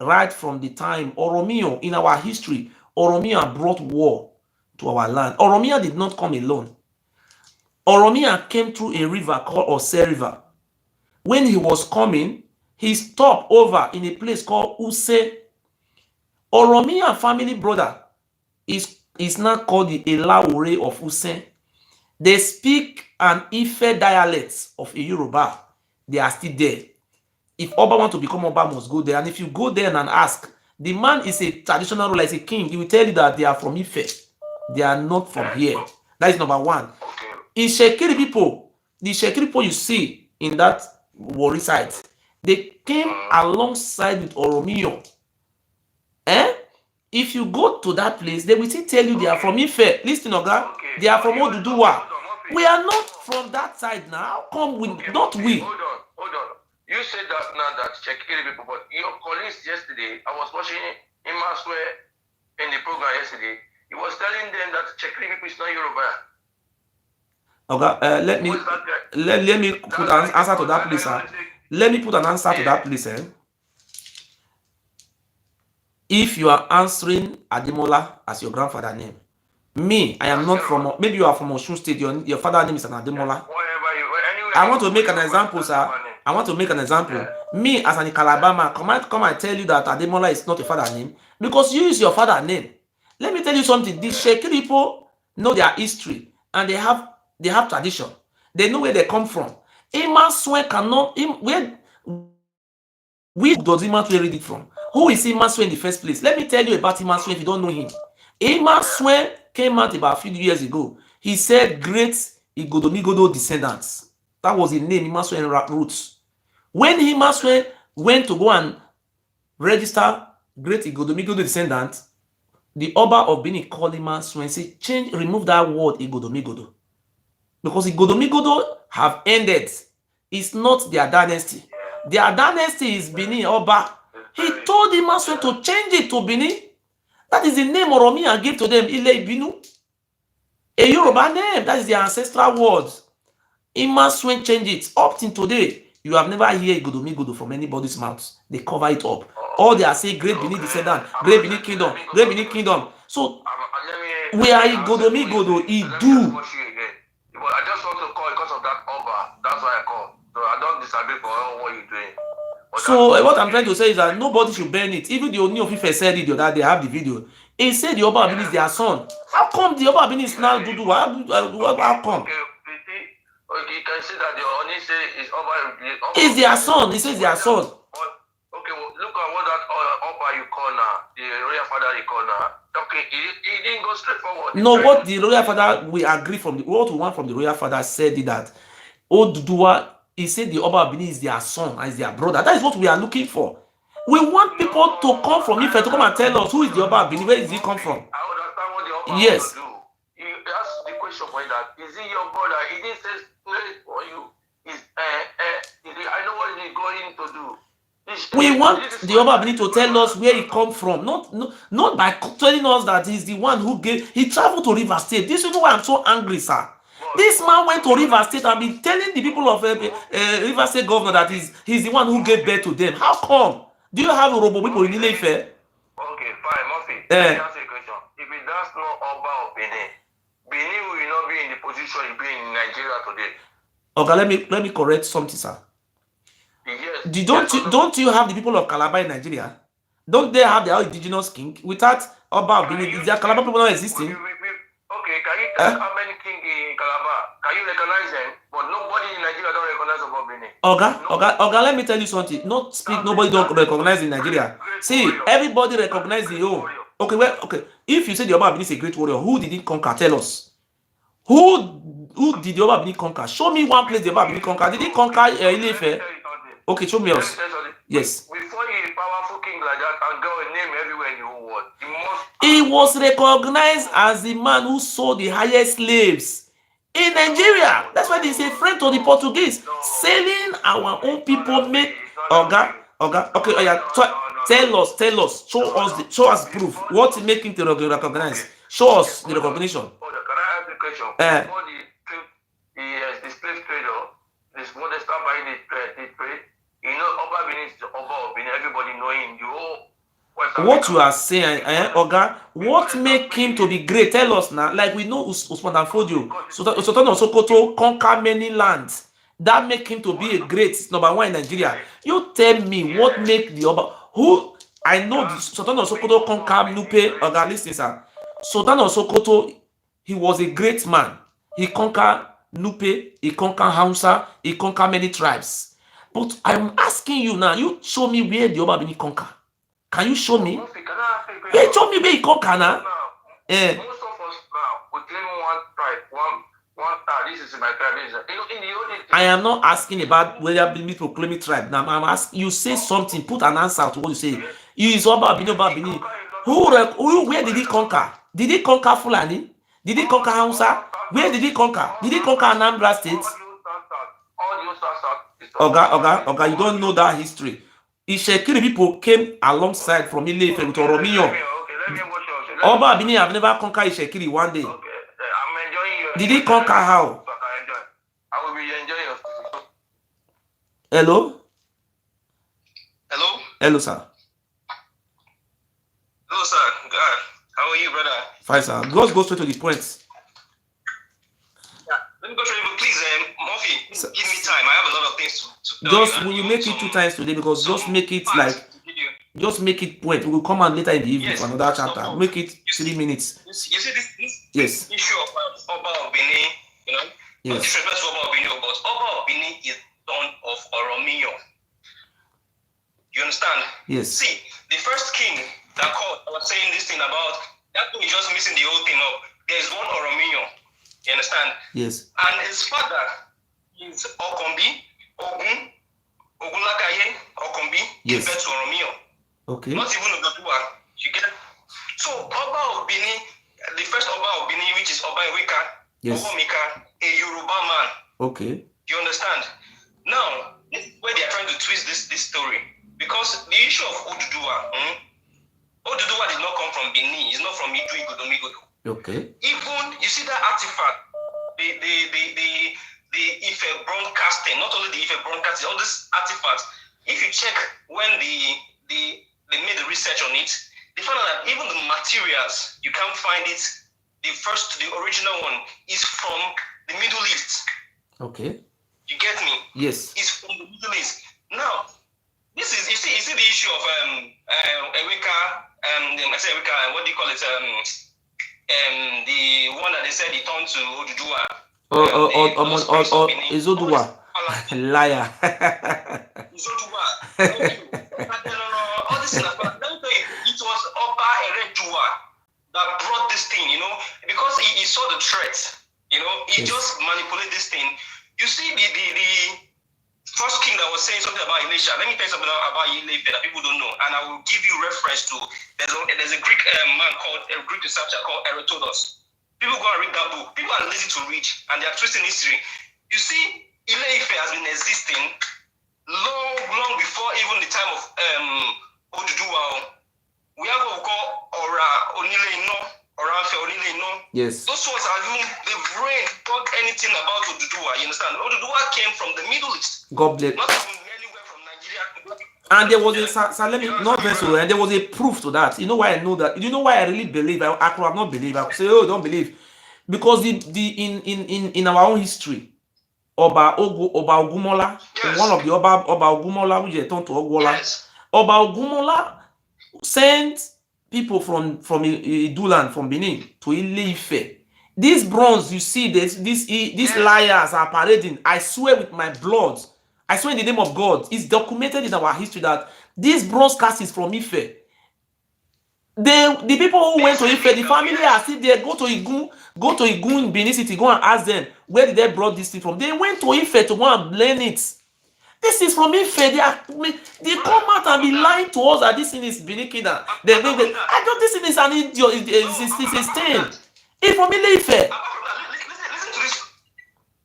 right from the time Oromio in our history, Oromia brought war to our land. Oromia did not come alone. Oromia came through a river called Ose River. When he was coming, he stopped over in a place called Use. Oromia family brother is now called the Elawore of Use. They speak an Ife dialect of a Yoruba. They are still there. If Oba want to become Oba, must go there. And if you go there and ask, the man is a traditional ruler, is a king. He will tell you that they are from Ife. They are not from here. That is number one. In Shekiri people, the Shekiri people you see in that Warri side, they came alongside with Oromio. If you go to that place, they will still tell you they are from Ife. Listen, Oga, they are from Oduduwa. We are not from that side now. Come with, not we. Hold on. You said that now that Shekiri people, but your colleagues yesterday, I was watching Imaswe in the program yesterday. He was telling them that Shekiri people is not Yoruba. Okay, let me put an answer to that, please, sir. Let me put an answer to that, please, sir. If you are answering Ademola as your grandfather name, me, I am not from. Maybe you are from Osun State. Your father name is an Ademola. I want to make an example, sir. I want to make an example. Me as an Calabama, come and tell you that Ademola is not a father name because you use your father name. Let me tell you something. The Shekiri people know their history and they have tradition. They know where they come from. Imaswe cannot. Where does Imaswe read it from? Who is Imaswe in the first place? Let me tell you about Imaswe if you don't know him. Imaswe came out about a few years ago. He said, "Great Igodomigodo Descendants." That was the name Imaswe roots. When Imaswe went to go and register Great Igodomigodo Descendants, the Oba of Benin called him and say, change, remove that word Igodomigodo. Because Igodomigodo have ended. It's not their dynasty. Their dynasty is Benin Oba. He told him to change it to Benin. That is the name Oromia gave to them, Ile Ibinu. A Yoruba name, that is their ancestral words. Imaswen change it. Up till today, you have never heard Igodomigodo from anybody's mouth. They cover it up. All they are saying, Great Benin Descendant, Great Benin Kingdom, Great Benin Kingdom. So, where Igodomigodo, IDU. But I just want to call because of that Oba. That's why I call. So I don't disagree for what you're doing. But so what I'm trying to say is that nobody should burn it. Even the Oni of Ife said it the other day. I have the video. He said the Oba Abini is their son. How come the Oba Abini is now Dudu? How come? Okay, you can see that the Oni say is Oba. It's their son. He says their son. Okay, well, look at what that Oba you call now, the royal father you call now. Okay, he didn't go straight forward. No, what the royal father, we agree from what we want from the royal father said that Oduduwa, he said the Oba Abini is their son and is their brother. That is what we are looking for. We want people to come from Ife to come and tell us who is the Oba Abini, where does he come from? I understand what the Oba yes. do. You asked the question for that. Is he your brother? He didn't say straight for you. I know what he's going to do. We want the Oba Abini to tell us where he come from, not by telling us that he's the one who gave. He traveled to River State. This is why I'm so angry, sir. This man went to River State and been telling the people of River State governor that he's the one who gave birth to them. How come? Do you have Robo people in Ile Ife? Okay, fine, Murphy. Let me answer a question. If it does not Oba of Benin, Benin will not be in the position it be in Nigeria today. Okay, let me correct something, sir. Yes. Don't you have the people of Calabar in Nigeria? Don't they have their indigenous king? Without Oba of Benin, is their Calabar people not existing? Okay, can you tell how many kings in Calabar? Can you recognize them? But nobody in Nigeria don't recognize Oba Benin. Oga, let me tell you something. Not speak, nobody don't recognize in Nigeria. See, everybody recognize the own. Okay, if you say the Oba Benin is a great warrior, who did he conquer? Tell us. Who did the Oba Benin conquer? Show me one place the Oba Benin conquer. Did he conquer Ile Ife? Okay, show me else. Yes. Before he a powerful king like that and got a name everywhere in the whole world, he was recognized as the man who sold the highest slaves in Nigeria. That's why they say friend to the Portuguese. Selling our own people make Oga. Okay, tell us, show us proof. What make him to recognize? Show us the recognition. Can I ask the question? Before the slave trader, when they start buying the trade, you know, Oba Benin is the Oba of Benin. Everybody knowing the whole. What you are saying, Oga, what make him to be great? Tell us now. Like we know Usman and Fodio, Sultan of Sokoto conquer many lands. That make him to be a great number one in Nigeria. You tell me what make the Oba who I know the Sultan of Sokoto conquer Nupe. Oga, listen, sir. Sultan of Sokoto, he was a great man. He conquered Nupe, he conquered Hausa, he conquered many tribes. But I'm asking you now, you show me where the Oba Benin conquer. Can you show me? Yeah, show me where he conquer now. Most of us now, we claim one tribe, one this is my tribe. I am not asking about whether Benin proclaim tribe. Now I'm asking you, say something, put an answer to what you say. You is Oba Benin. Where did he conquer? Did he conquer Fulani? Did he conquer Hausa? Where did he conquer? Did he conquer Anambra State? Oga, you don't know that history. Ishekiri people came alongside from Ile Ife with Oromiyan. Oba Benin have never conquered Ishekiri one day. I'm enjoying you. Did he conquer how? I will be enjoying you. Hello? Hello? Hello, sir. Hello, sir. God, how are you, brother? Fine, sir. Let's go straight to the point. Let me go straight to please, Murphy, give me time. I have a lot of things to just will you make it 2 times today because just make it like just make it point. We will come on later in the evening for another chapter. Make it 3 minutes. You see this yes. issue of Oba of Benin, you know? Yes. Disrespect Oba of Benin, but Oba of Benin is son of Oromiyan. You understand? Yes. See, the first king that called, I was saying this thing about that thing is just missing the whole thing up. There's one Oromiyan. You understand? Yes. And his father is Okombi, Ogunlakaye, Okombi, yes. Gives birth to Oromiyan. Okay. Not even Ogatua. You get. So Oba of Benin, the first Oba of Benin, which is Oba Eweka, yes, Owomika, a Yoruba man. okay, You understand? Now, this is where they are trying to twist this story. Because the issue of Oduduwa, Oduduwa did not come from Benin, it's not from Idui Godomigodo. okay. Even, you see that artifact, the Ife broadcasting, not only the Ife broadcasting, all these artifacts, if you check when they made the research on it, they found out that even the materials, you can't find it. The original one is from the Middle East. Okay. You get me? Yes. It's from the Middle East. Now, this is you see the issue of Eweka, I say Eweka, what do you call it? The one that they said he turned to Oduduwa. Is Oduwa liar? Is Oduwa. All this stuff. Let me tell you, it was Oba Eredua that brought this thing, because he saw the threat. He just manipulated this thing. You see the first king that was saying something about Elisha. Let me tell you something about Elisha that people don't know, and I will give you reference to. There's a Greek man called a Greek researcher called Herodotus. People go and read that book. People are lazy to read, and they are twisting history. You see, Ile-Ife has been existing long before even the time of Oduduwa. We have what we call Ora Onile Ino, Oranfe Onile Ino. Yes. Those ones are even the brain talk anything about Oduduwa. You understand? Oduduwa came from the Middle East. God bless. Not from anywhere from Nigeria. And there was and there was a proof to that. You know why I know that? You know why I really believe? I could have not believed. I could say, oh, don't believe, because in our own history, Oba Ogumola, yes. One of the Oba Ogumola, which they turned to Ogwola, yes. Oba Ogumola sent people from Iduland, from Benin, to Ile-Ife. This bronze you see, these liars are parading. I swear with my blood, I swear in the name of God, it's documented in our history that this bronze cast is from Ife. The people who went to Ife, the family are still there. Go to Igun in Benin City, go and ask them, where did they brought this thing from? They went to Ife to go and learn it. This is from Ife. They come out and be lying to us that this thing is Benin Kingdom. I thought this thing is an idiot. It's a stain. It's from Ile-Ife.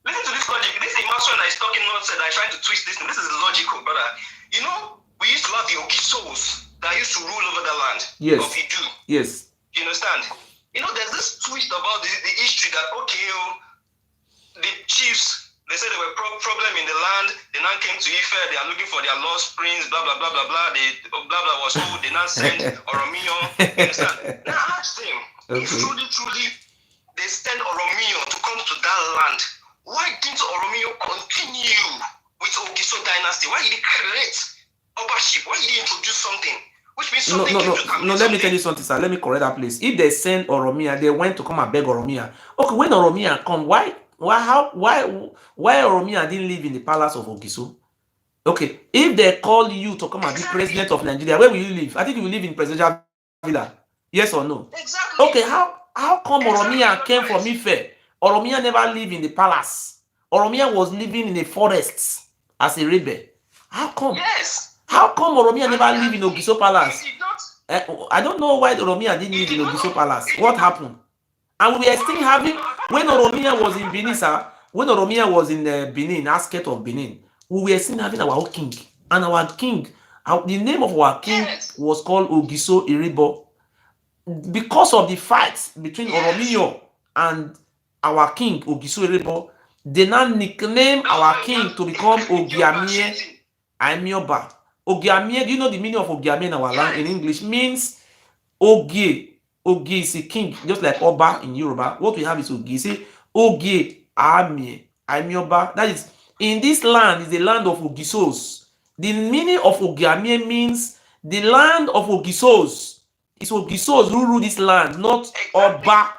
Listen to this logic. This Emmanuel that is talking nonsense, that is trying to twist this thing. This is logical, brother. We used to have the Ogisos that used to rule over the land of Idu. Yes. You understand? There's this twist about the history that, the chiefs, they said there were problem in the land. They now came to Ife. They are looking for their lost prince, blah, blah, blah, blah, blah. Blah, blah was told. They now sent Oromiyo. You understand? Now ask them, if truly, they send Oromiyo to come to that land, why didn't Oromiyo continue with Ogiso dynasty? Why did he create Obaship? Why did he introduce something? Which means something No, let me tell you something, sir. Let me correct that place. If they send Oromiya, they went to come and beg Oromiya. Okay, when Oromiya come, why Oromiya didn't live in the palace of Ogiso? Okay, if they call you to come and be president of Nigeria, where will you live? I think you will live in presidential villa. Yes or no? Exactly. Okay, how come Oromiya came from Ife? Oromiya never lived in the palace. Oromiya was living in the forests as a rebel. How come? Yes. How come Oromiya never lived in Ogiso Palace? I don't know why Oromiya didn't live in Ogiso Palace. What happened? And we are still having, when Oromiya was in Benin, sir, when Oromiya was in Benin, outskirts of Benin, we were still having our own king. And our king, the name of our king was called Ogiso Iribo. Because of the fights between Oromiya and our king, Ogiso Iribo, they now nicknamed our king to become Ogiamie Aimioba. Ogiamie, do you know the meaning of Ogiamie in our language in English? Means Ogie. Ogie is a king, just like Oba in Yoruba. What we have is Ogie. Say Ogie Amie Aimioba. That is, in this land is the land of Ogisos. The meaning of Ogiamie means the land of Ogisos. It's Ogisos who rule this land, not Oba.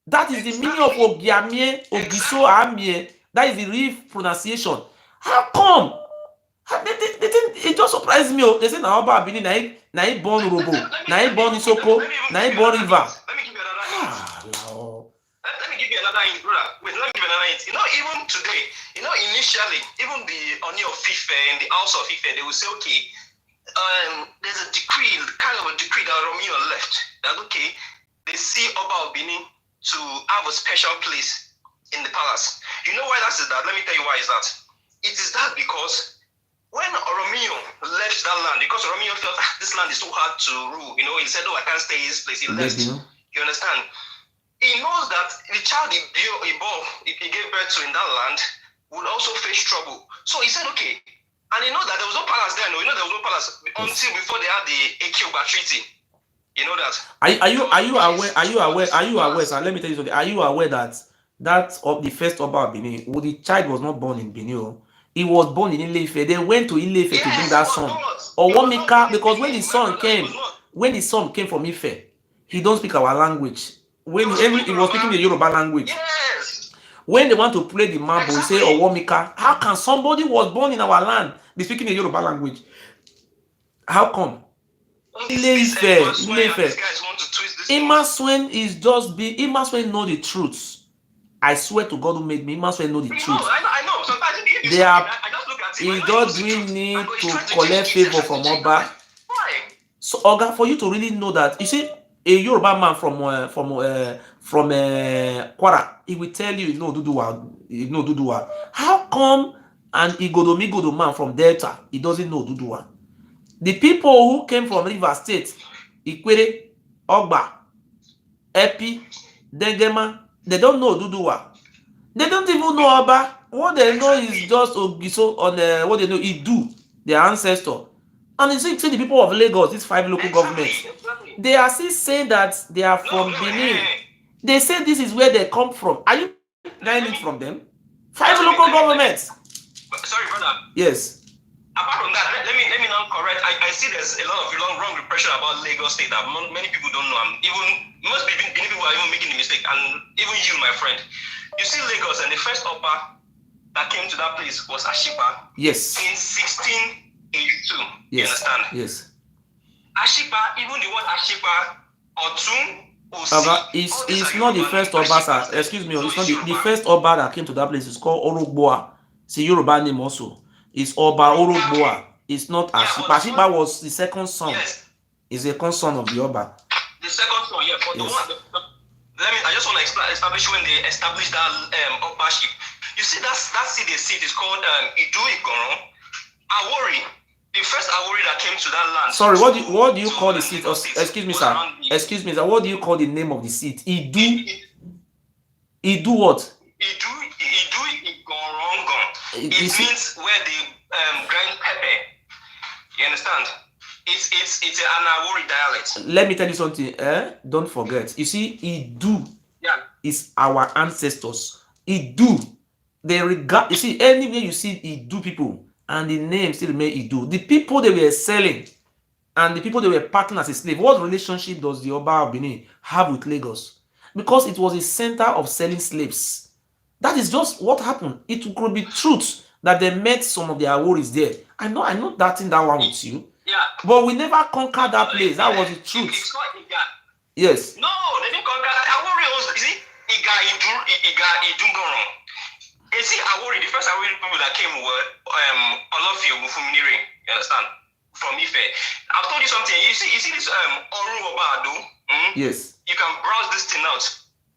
That is the meaning of Ogiamie, Ogiso Amie. That is the real pronunciation. How come? It just surprised me. They say na Oba Benin na he born Urobo, na he born Isoko, na he born River. Let me give you another hint. Let me give you another hint, brother. Wait, let me give you another hint. Even today, initially, even the Oni of Ife in the house of Ife, they will say, okay, there's a decree, kind of a decree that Romeo left. That okay, they see Oba Obini to have a special place in the palace. You know why that is that? Let me tell you why is that. It is that because when Romeo left that land, because Romeo felt this land is so hard to rule, you know, he said, "Oh, I can't stay in this place." He left. You understand? He knows that the child he gave birth to in that land would also face trouble. So he said, "Okay." And you know that there was no palace there. No, you know there was no palace until before they had the Ekioba Treaty. You know that. Are you aware? Are you aware? Sir, let me tell you something. Are you aware that the first Oba of Benin, the child was not born in Benin? He was born in Ile-Ife. They went to Ile-Ife to bring that son. Or what maker? Because when the son came from Ife, he don't speak our language. When he was speaking the Yoruba language. Yes. When they want to play the mambo, he say, Owomika, how can somebody who was born in our land be speaking the Yoruba language? How come? Ile-Ife. Imaswen is just be. Imaswen know the truth. I swear to God who made me, Imaswen know the truth. I know. Sometimes they are. He just doing need to collect favor from Oba. Why? So, Oga, for you to really know that, you see, a Yoruba man from Kwara, he will tell you, Duduwa. How come an Igodomigodo man from Delta, he doesn't know Duduwa? The people who came from River State, Ikwere, Ogba, Epi, Dengema, they don't know Duduwa. They don't even know Oba. What they know is just Ogiso on what they know, Idu, their ancestor. And you see the people of Lagos, these 5 local governments, they are still saying that they are from Benin. They say this is where they come from. Are you learning from them? 5 local governments. Sorry, brother. Yes. Apart from that, let me now correct. I see there's a lot of wrong impression about Lagos State that many people don't know. Even most people are even making the mistake, and even you, my friend. You see Lagos, and the first Oba that came to that place was Ashipa. Yes. In 1682. Yes. You understand? Yes. Ashipa, even the word Ashipa, Otun, it's not the first Oba, sir. Excuse me, it's not the first Oba that came to that place. It's called Orogboa. It's a Yoruba name also. It's Oba Orogboa. It's not Ashipa. Ashipa was the second son. Yes. It's the second son of the Oba. The second son, yeah. But yes. I just want to establish when they established that Obaship. You see, that seat is called Idu Igoron. Awori. The first Awori that came to that land. Sorry, what do you call the seat? Excuse me, sir. Excuse me, sir. What do you call the name of the seat? Idu what? Idu Igorongon. It means where they grind pepper. You understand? It's an Awori dialect. Let me tell you something. Don't forget. You see, Idu is our ancestors. Idu. They regard. You see, anywhere you see Idu people, and the name still remain Idu. The people they were selling and the people they were packing as a slave, what relationship does the Oba of Benin have with Lagos? Because it was a center of selling slaves. That is just what happened. It could be truth that they met some of their Aworis there. I'm not doubting that one with you. Yeah. But we never conquered that place. That was the truth. It's not Iga. Yes. No, they didn't conquer. Awori also, you see, Iga Idungoron. You see, Awori, the first Awori people that came were Olofio Mufuminire, you understand? From Ife. I've told you something. You see this Oru Obado? Yes. You can browse this thing out.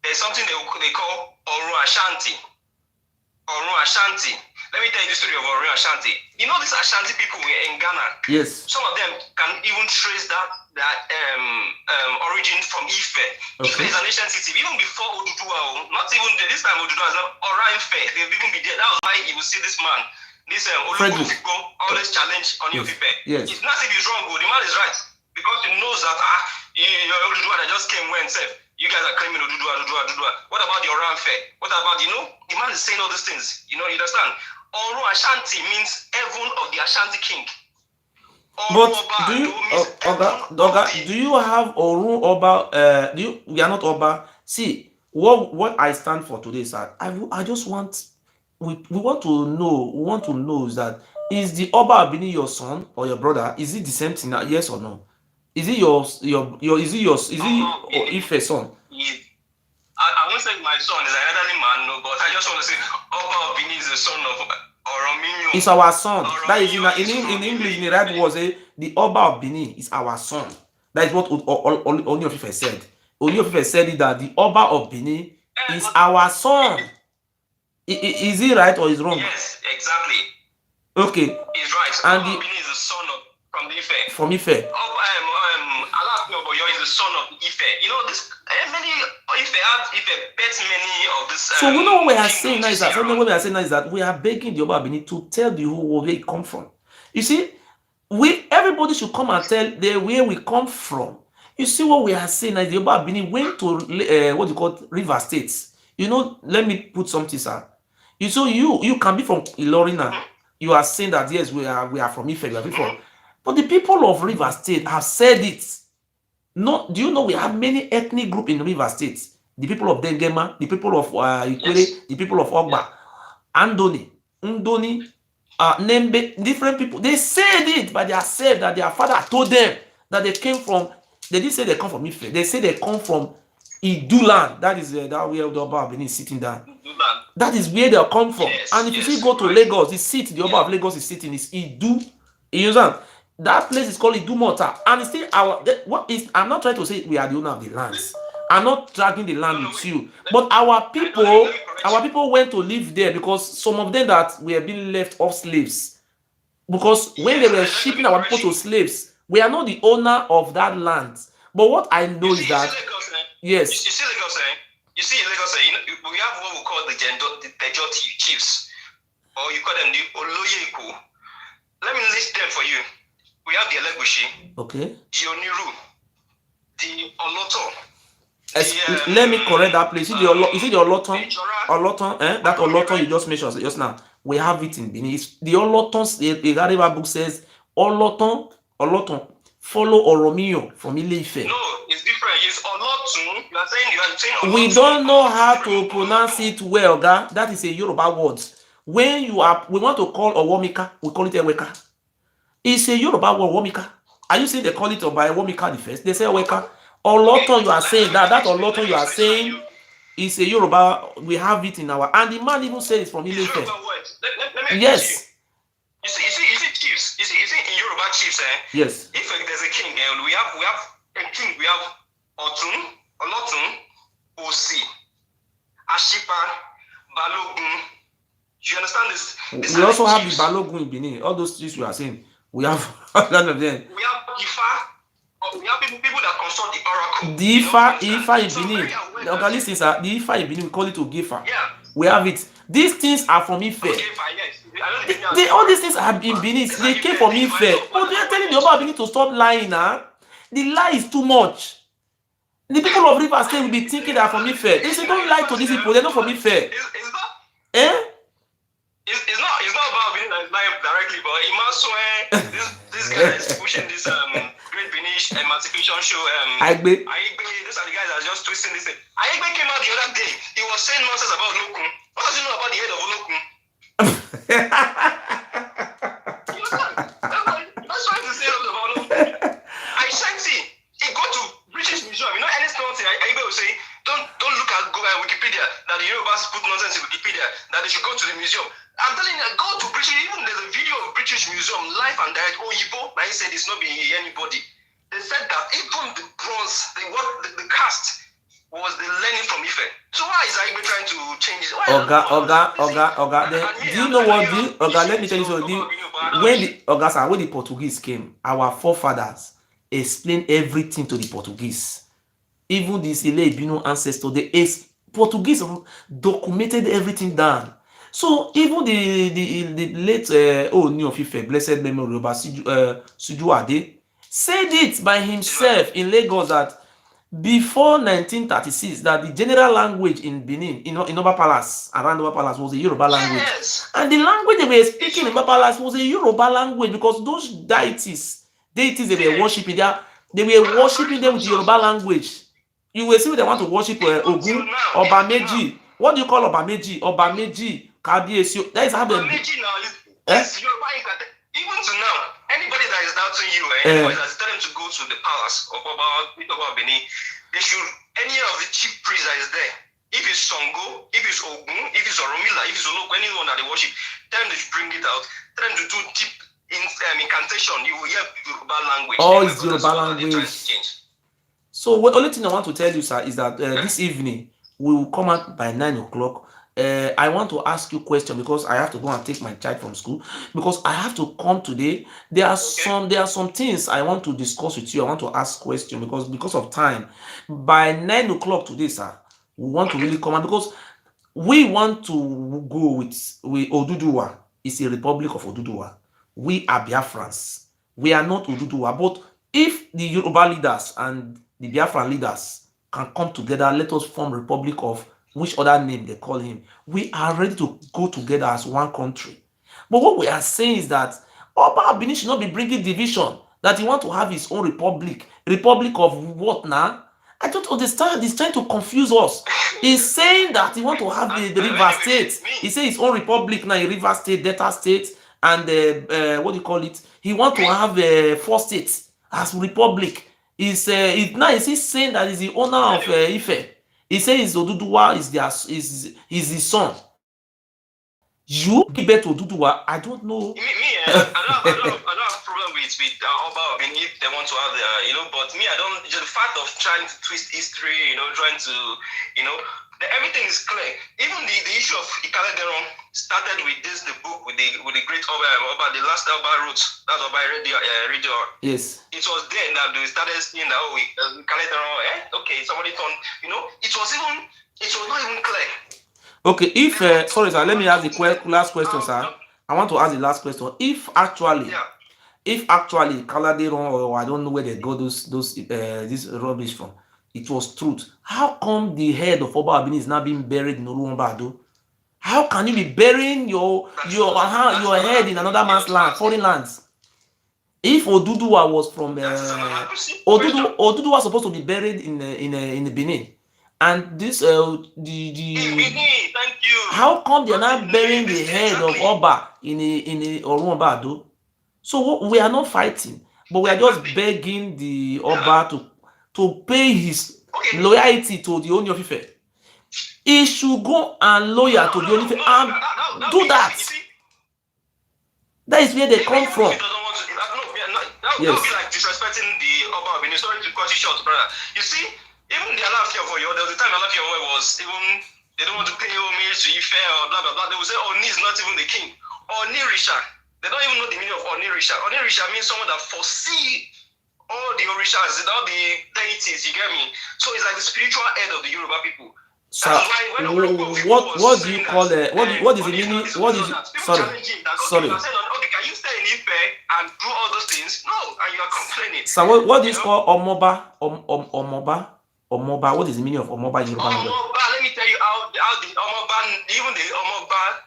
There's something they call Oru Ashanti. Oru Ashanti. Let me tell you the story of Oru Ashanti. You know these Ashanti people were in Ghana. Yes. Some of them can even trace that origin from Ife. Okay. Ife is an ancient city. Even before Oduduwa, not even this time Oduduwa is not Ora Ife. They've even been there. That was why you will see this man, this Olubufigo, always challenge on your Ife. Yes. It's not if he's wrong, but the man is right. Because he knows that Oduduwa that just came when said, you guys are claiming Oduduwa. What about the Ora Ife? What about, the man is saying all these things. You understand? Oru Ashanti means heaven of the Ashanti king. But do you, Oga, do you have Oru Oba? We are not Oba. See, what I stand for today, sir. I just want, we want to know. We want to know is that is the Oba Benin your son or your brother? Is it the same thing? Yes or no? Is it is it Ife son? I won't say my son is an elderly man, no, but I just want to say Oba Benin is the son of It's our son. That is in English, in the right word, say the Oba of Benin is our son. That is what Oni of Ife said. Oni of Ife said it, that the Oba of Benin is our son. Is he right or is wrong? Yes, exactly. Okay. He's right. And Oba of Benin is the son of from the Ife. From Ife. Alaafin of Oyo is the son of Ife. You know, this many Ife bet many of this. So we know what we are saying now is that we are begging the Oba of Benin to tell the whole world where it come from. You see, everybody should come and tell where we come from. You see what we are saying now, the Oba of Benin went to what you call River States. You know, let me put something, sir. You can be from Ilorina. You are saying that yes, we are from Ife, we are from. But the people of River State have said it. No, do you know we have many ethnic groups in River State? The people of Dengema, the people of Ikwere, yes, the people of Ogba, Andoni, Ndoni, Nembe, different people. They said it by themselves that their father told them that they came from. They didn't say they come from Ife. They say they come from IDU land. That is that where the Oba of Benin is sitting down. That is where they come from. Yes, and if you go to Lagos, the seat the Oba of Lagos is sitting is IDU. You understand? That place is called Idumota, and it's still I'm not trying to say we are the owner of the lands. I'm not dragging the land with you, but our people went to live there because some of them that were being left off slaves. Because when they were shipping our people to slaves, we are not the owner of that land. But what I know is that yes. You see Lagos, you see in Lagos, we have what we call the Tejo chiefs, or you call them the Oloyeku. Let me list them for you. We have the Elegushi, okay, the Oniru, the Oloto. Let me correct that place. You see the Oloton? Oloton, that Oloton you just mentioned just now. We have it in Benin. The Olotons, the Gariba book says, Oloton, follow Oromio from Ile-Ife. No, it's different. It's Olotun. You are saying Olotun. We don't know how to pronounce it well, guy. That is a Yoruba word. When we want to call Owomika, we call it Eweka. It's a Yoruba word, Owomika. Are you saying they call it Owomika the first? They say Eweka. Oloton, you are saying that Oloton you are saying is a Yoruba. We have it in our, and the man even said it's from Ile-Ife. Yes. You see chiefs. You see in Yoruba chiefs, yes. If there's a king, we have a king. We have Otun, Olotun, Osi, Ashipa, Balogun. Do you understand this? We also have the Balogun in Benin. All those chiefs we are saying. We have none of them. We have Ifa. We have people that consult the oracle. The Ifa in Benin. Okay, listen, sir. The Ifa in Benin, we call it Ogefa. Yeah. We have it. These things are from Ife. Yes. All these things are in Benin. They came from Ife. But they are telling the Oba of Benin to stop lying now. The lie is too much. The people of River State will be thinking they are from Ife. They say don't lie to these people. They're not from Ife. It's not about Benin that is lying directly, but Imam Swear, this guy is pushing this Great Benin Emancipation show. Aigbe. These are the guys that are just twisting this thing. Aigbe came out the other day. He was saying nonsense about Olokun. What does he know about the head of Olokun? That's why he's saying about Olokun. I checked it. He go to British Museum. You know, any nonsense Aigbe will say, don't look at Wikipedia that the Yorubas put nonsense in Wikipedia, that they should go to the museum. I'm telling you, go to British, even there's a video of British Museum, live and direct, Oyibo, but he said it's not being anybody. They said that even the bronze, the cast was the learning from Ife. So why is Aigbe trying to change it? Oga. Do you know what? Oga, let me tell you something. When the Portuguese came, our forefathers explained everything to the Portuguese. Even the Sile Ibino ancestors, Portuguese documented everything down. So even the late Ooni of Ife, blessed memory, Oba Sujuade, said it by himself in Lagos that before 1936, that the general language in Benin, in Oba Palace, around Oba Palace, was a Yoruba language. Yes. And the language they were speaking in Oba Palace was a Yoruba language, because those deities they were worshiping, they were worshiping them with the Yoruba language. You will see when they want to worship Ogun, Obameji. What do you call Obameji? Obameji, Kabiesi. That is how they. Obameji now is Yoruba. Even to now, anybody that is doubting you, anybody that is telling to go to the palace of Oba Benin, any of the chief priests that is there, if it's Songo, if it's Ogun, if it's Oromila, if if it's anyone that they worship, tell them to bring it out. Tell them to do deep incantation. You will hear Yoruba language. Oh, it's Yoruba language. So the only thing I want to tell you, sir, is that this evening we will come out by 9 o'clock. I want to ask you a question because I have to go and take my child from school because I have to come today. There are some things I want to discuss with you. I want to ask question because of time. By 9 o'clock today, sir, we want to really come out because we want to go with Oduduwa. It's a republic of Oduduwa. We are Biafrans. We are not Oduduwa. But if the Yoruba leaders and the Biafran leaders can come together, let us form republic of which other name they call him. We are ready to go together as one country. But what we are saying is that Oba Abini should not be bringing division, that he want to have his own republic. Republic of what now? I don't understand. He's trying to confuse us. He's saying that he want to have the River State. He says his own republic now, a River State, Delta State, and what do you call it? He want to have 4 states as republic. He's saying that he's the owner of Ife. He says Oduduwa is his son. You give birth to Oduduwa. I don't know. I don't have problem with Oba Obini if they want to have but me, I don't. Just the fact of trying to twist history, trying to, everything is clear. Even the issue of Ikalederon started with the book with the great Oba, the last Oba wrote. That's Oba radio. Yes. It was then that they started seeing that Ikalederon. Okay, somebody turned. It was not even clear. Okay, if sorry sir, let me ask the last question, sir. I want to ask the last question. If actually Kaladeron, or I don't know where they got this rubbish from, it was truth, how come the head of Oba Abini is now being buried in Oluwambado? How can you be burying your head in another man's land, foreign lands? If Oduduwa was from Oduduwa was supposed to be buried in Benin, and this thank you. How come they are not burying the head of Oba in Oluwambado? So we are not fighting, but we are just begging the Oba to pay his loyalty to the Ooni of Ife. He should go and loyal to the Ooni of Ife and do that. That is where they come from. That would be like disrespecting the Oba Abini. Sorry to cut you short, brother. You see, even the Alaafin of Oyo, there was a time Alaafin of Oyo was even, they don't want to pay homage to Ife or blah blah blah. They will say Oni is not even the king. Oni Risha. They don't even know the meaning of Oni Risha. Oni Risha means someone that foresee all the Orishas, all the deities. You get me? So it's like the spiritual head of the Yoruba people. So what do you call it? What is the meaning? What is sorry? Okay, can you stay in Ife and do all those things? No, and you are complaining. So what is called Omoba? Omoba. What is the meaning of Omoba in Yoruba language? Omoba, let me tell you how the Omoba, even the Omoba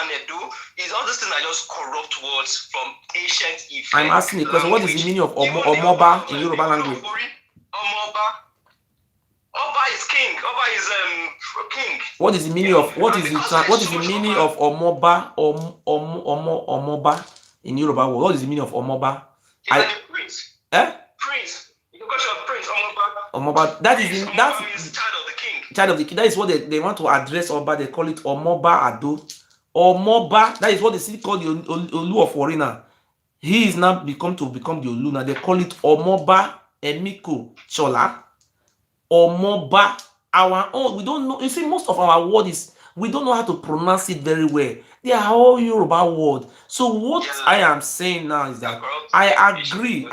Nedu, is all these things are just corrupt words from ancient Ife. I'm asking a question. What is the meaning of Omoba in Yoruba language? Oba is king. Oba is king. What is the meaning of what is the meaning of Omoba Omoba in Yoruba? What is the meaning of Omoba? It's like a prince. Prince. You can call yourself Prince Omoba. That is child of the king. Child of the king. That is what they want to address Oba. They call it Omoba Ado. Omoba. That is what they still call the Olu of Warina. He is now become the Olu. Now they call it Omoba Emiko Chola. Omoba, our own, we don't know. You see, most of our word is we don't know how to pronounce it very well. They are all Yoruba word. So what I am saying now is that I agree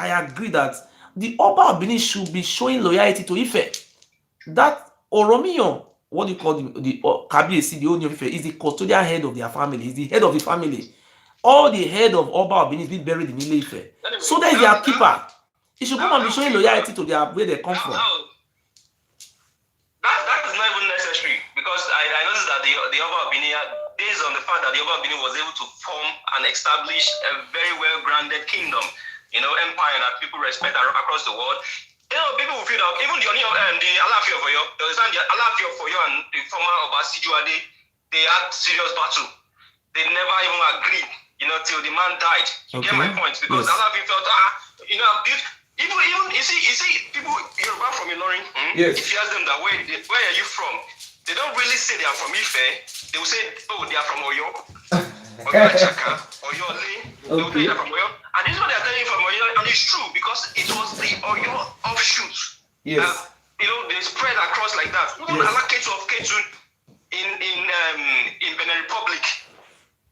that the Oba Abini should be showing loyalty to Ife. That Oromiyan, what do you call the Kabiyesi, the Ooni of Ife, is the custodial head of their family. Is the head of the family. All the head of Oba Abini is being buried in Ile Ife. So that is their keeper. He should come and be showing loyalty to their where they come from. That is not even necessary because I noticed that the Oba Abini, based on the fact that the Oba Abini was able to form and establish a very well-grounded kingdom, empire that people respect across the world. People will feel that even the Alaafin of Oyo, the Alaafin of Oyo and the former Oba Sijuade, they had serious battle. They never even agreed, till the man died. You get my point? Because Alaafin felt, even you see people Yoruba from Ilorin. If you ask them that where are you from, they don't really say they are from Ife. They will say, oh, they are from Oyo, Oyo Achaka, Oyo Le. They will say they are from Oyo. And this is what they are telling you from Oyo. And it's true because it was the Oyo offshoot. Yes. They spread across like that. Even Alaketu of Ketu in Benin Republic,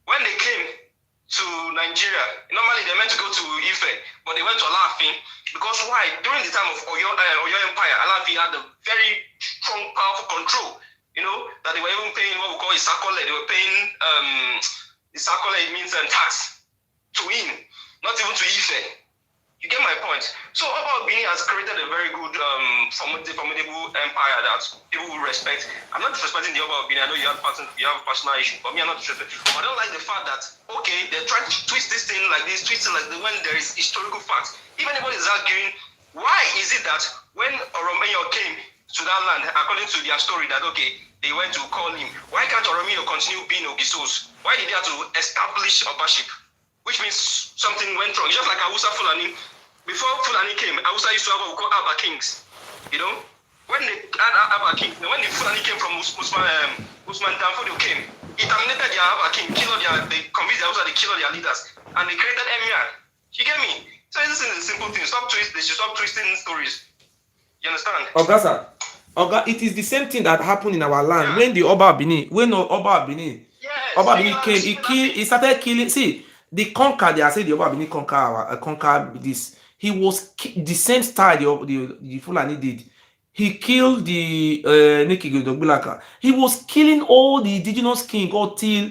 when they came to Nigeria, normally they meant to go to Ife, but they went to Alafin. Because why? During the time of Oyo Empire, Alafin had a very strong, powerful control. That they were even paying what we call Isakole. They were paying Isakole, it means tax to him, not even to Ife. You get my point? So Oba Obini has created a very good, formidable empire that people will respect. I'm not disrespecting the Oba Obini. I know you have a personal issue, but me, I'm not disrespecting. But I don't like the fact that, okay, they're trying to twist this thing like this, twist it like this, when there is historical facts. If anybody is arguing, why is it that when Oromeyo came to that land, according to their story, that, okay, they went to call him, why can't Oromeyo continue being Ogisos? Why did they have to establish Obaship? Which means something went wrong. Just like Hausa Fulani. Before Fulani came, Hausa used to have what we call Abba Kings. When they had Abba Kings, when the Fulani came from Usman Danfodio came, he terminated their Abba King, they convinced the Hausa, they killed their leaders, and they created Emir. You get me? So this is a simple thing. They should stop twisting stories. You understand? Oga, it is the same thing that happened in our land. When the Oba Obini came, he started killing. See, the conquer, they are saying the Oba Obini conquer this. He was the same style the Fulani did. He killed the Nikigodogbilaka. He was killing all the indigenous king until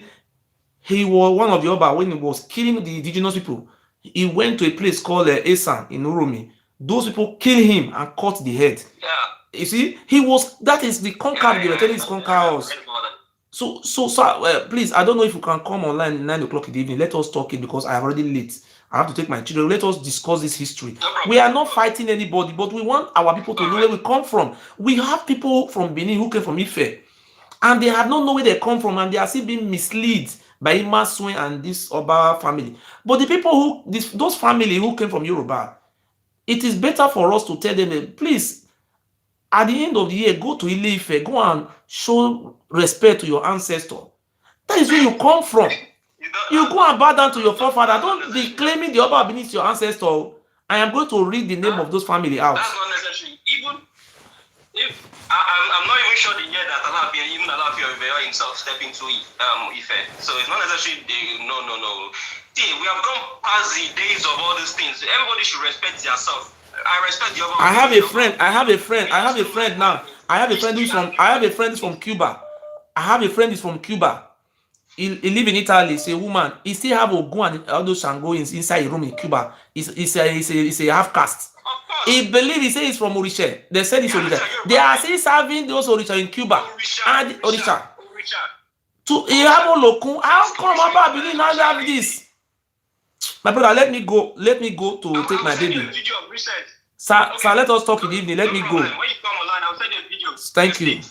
he was one of the Oba. When he was killing the indigenous people, he went to a place called Esan in Uromi. Those people killed him and cut the head. You see, that is the conquer. They were telling his conquerors. So, please, I don't know if you can come online at 9 o'clock in the evening. Let us talk it because I am already late. I have to take my children. Let us discuss this history. We are not fighting anybody, but we want our people to know where we come from. We have people from Benin who came from Ife, and they have not know where they come from, and they are still being misled by Imasuen and this Oba family. But the people those family who came from Yoruba, it is better for us to tell them, please, at the end of the year, go to Ile-Ife, go and show respect to your ancestor. That is where you come from. You go and bow down to your forefather. Don't be claiming the Oba Obini is your ancestor. I am going to read the name of those family out. That's not necessary. Even if I'm not even sure the year that Alaafin himself stepped into Ife. So it's not necessarily no. See, we have gone past the days of all these things. Everybody should respect themselves. I respect the Oba Obini. I have a friend now. I have a friend who's from Cuba. He live in Italy. He's a woman. He still have Ogun and all those Shangoins inside a room in Cuba. He's a half caste. He believe, he say he's from Orisha. They said he's Orisha. They are still serving those Orisha in Cuba. And Orisha. To Ihabo Lokun. How come Oba Obini now have this? My brother, let me go to take my baby. Sir, let us talk in the evening. Let me go. When you come online, I'll send you a video. Thank you.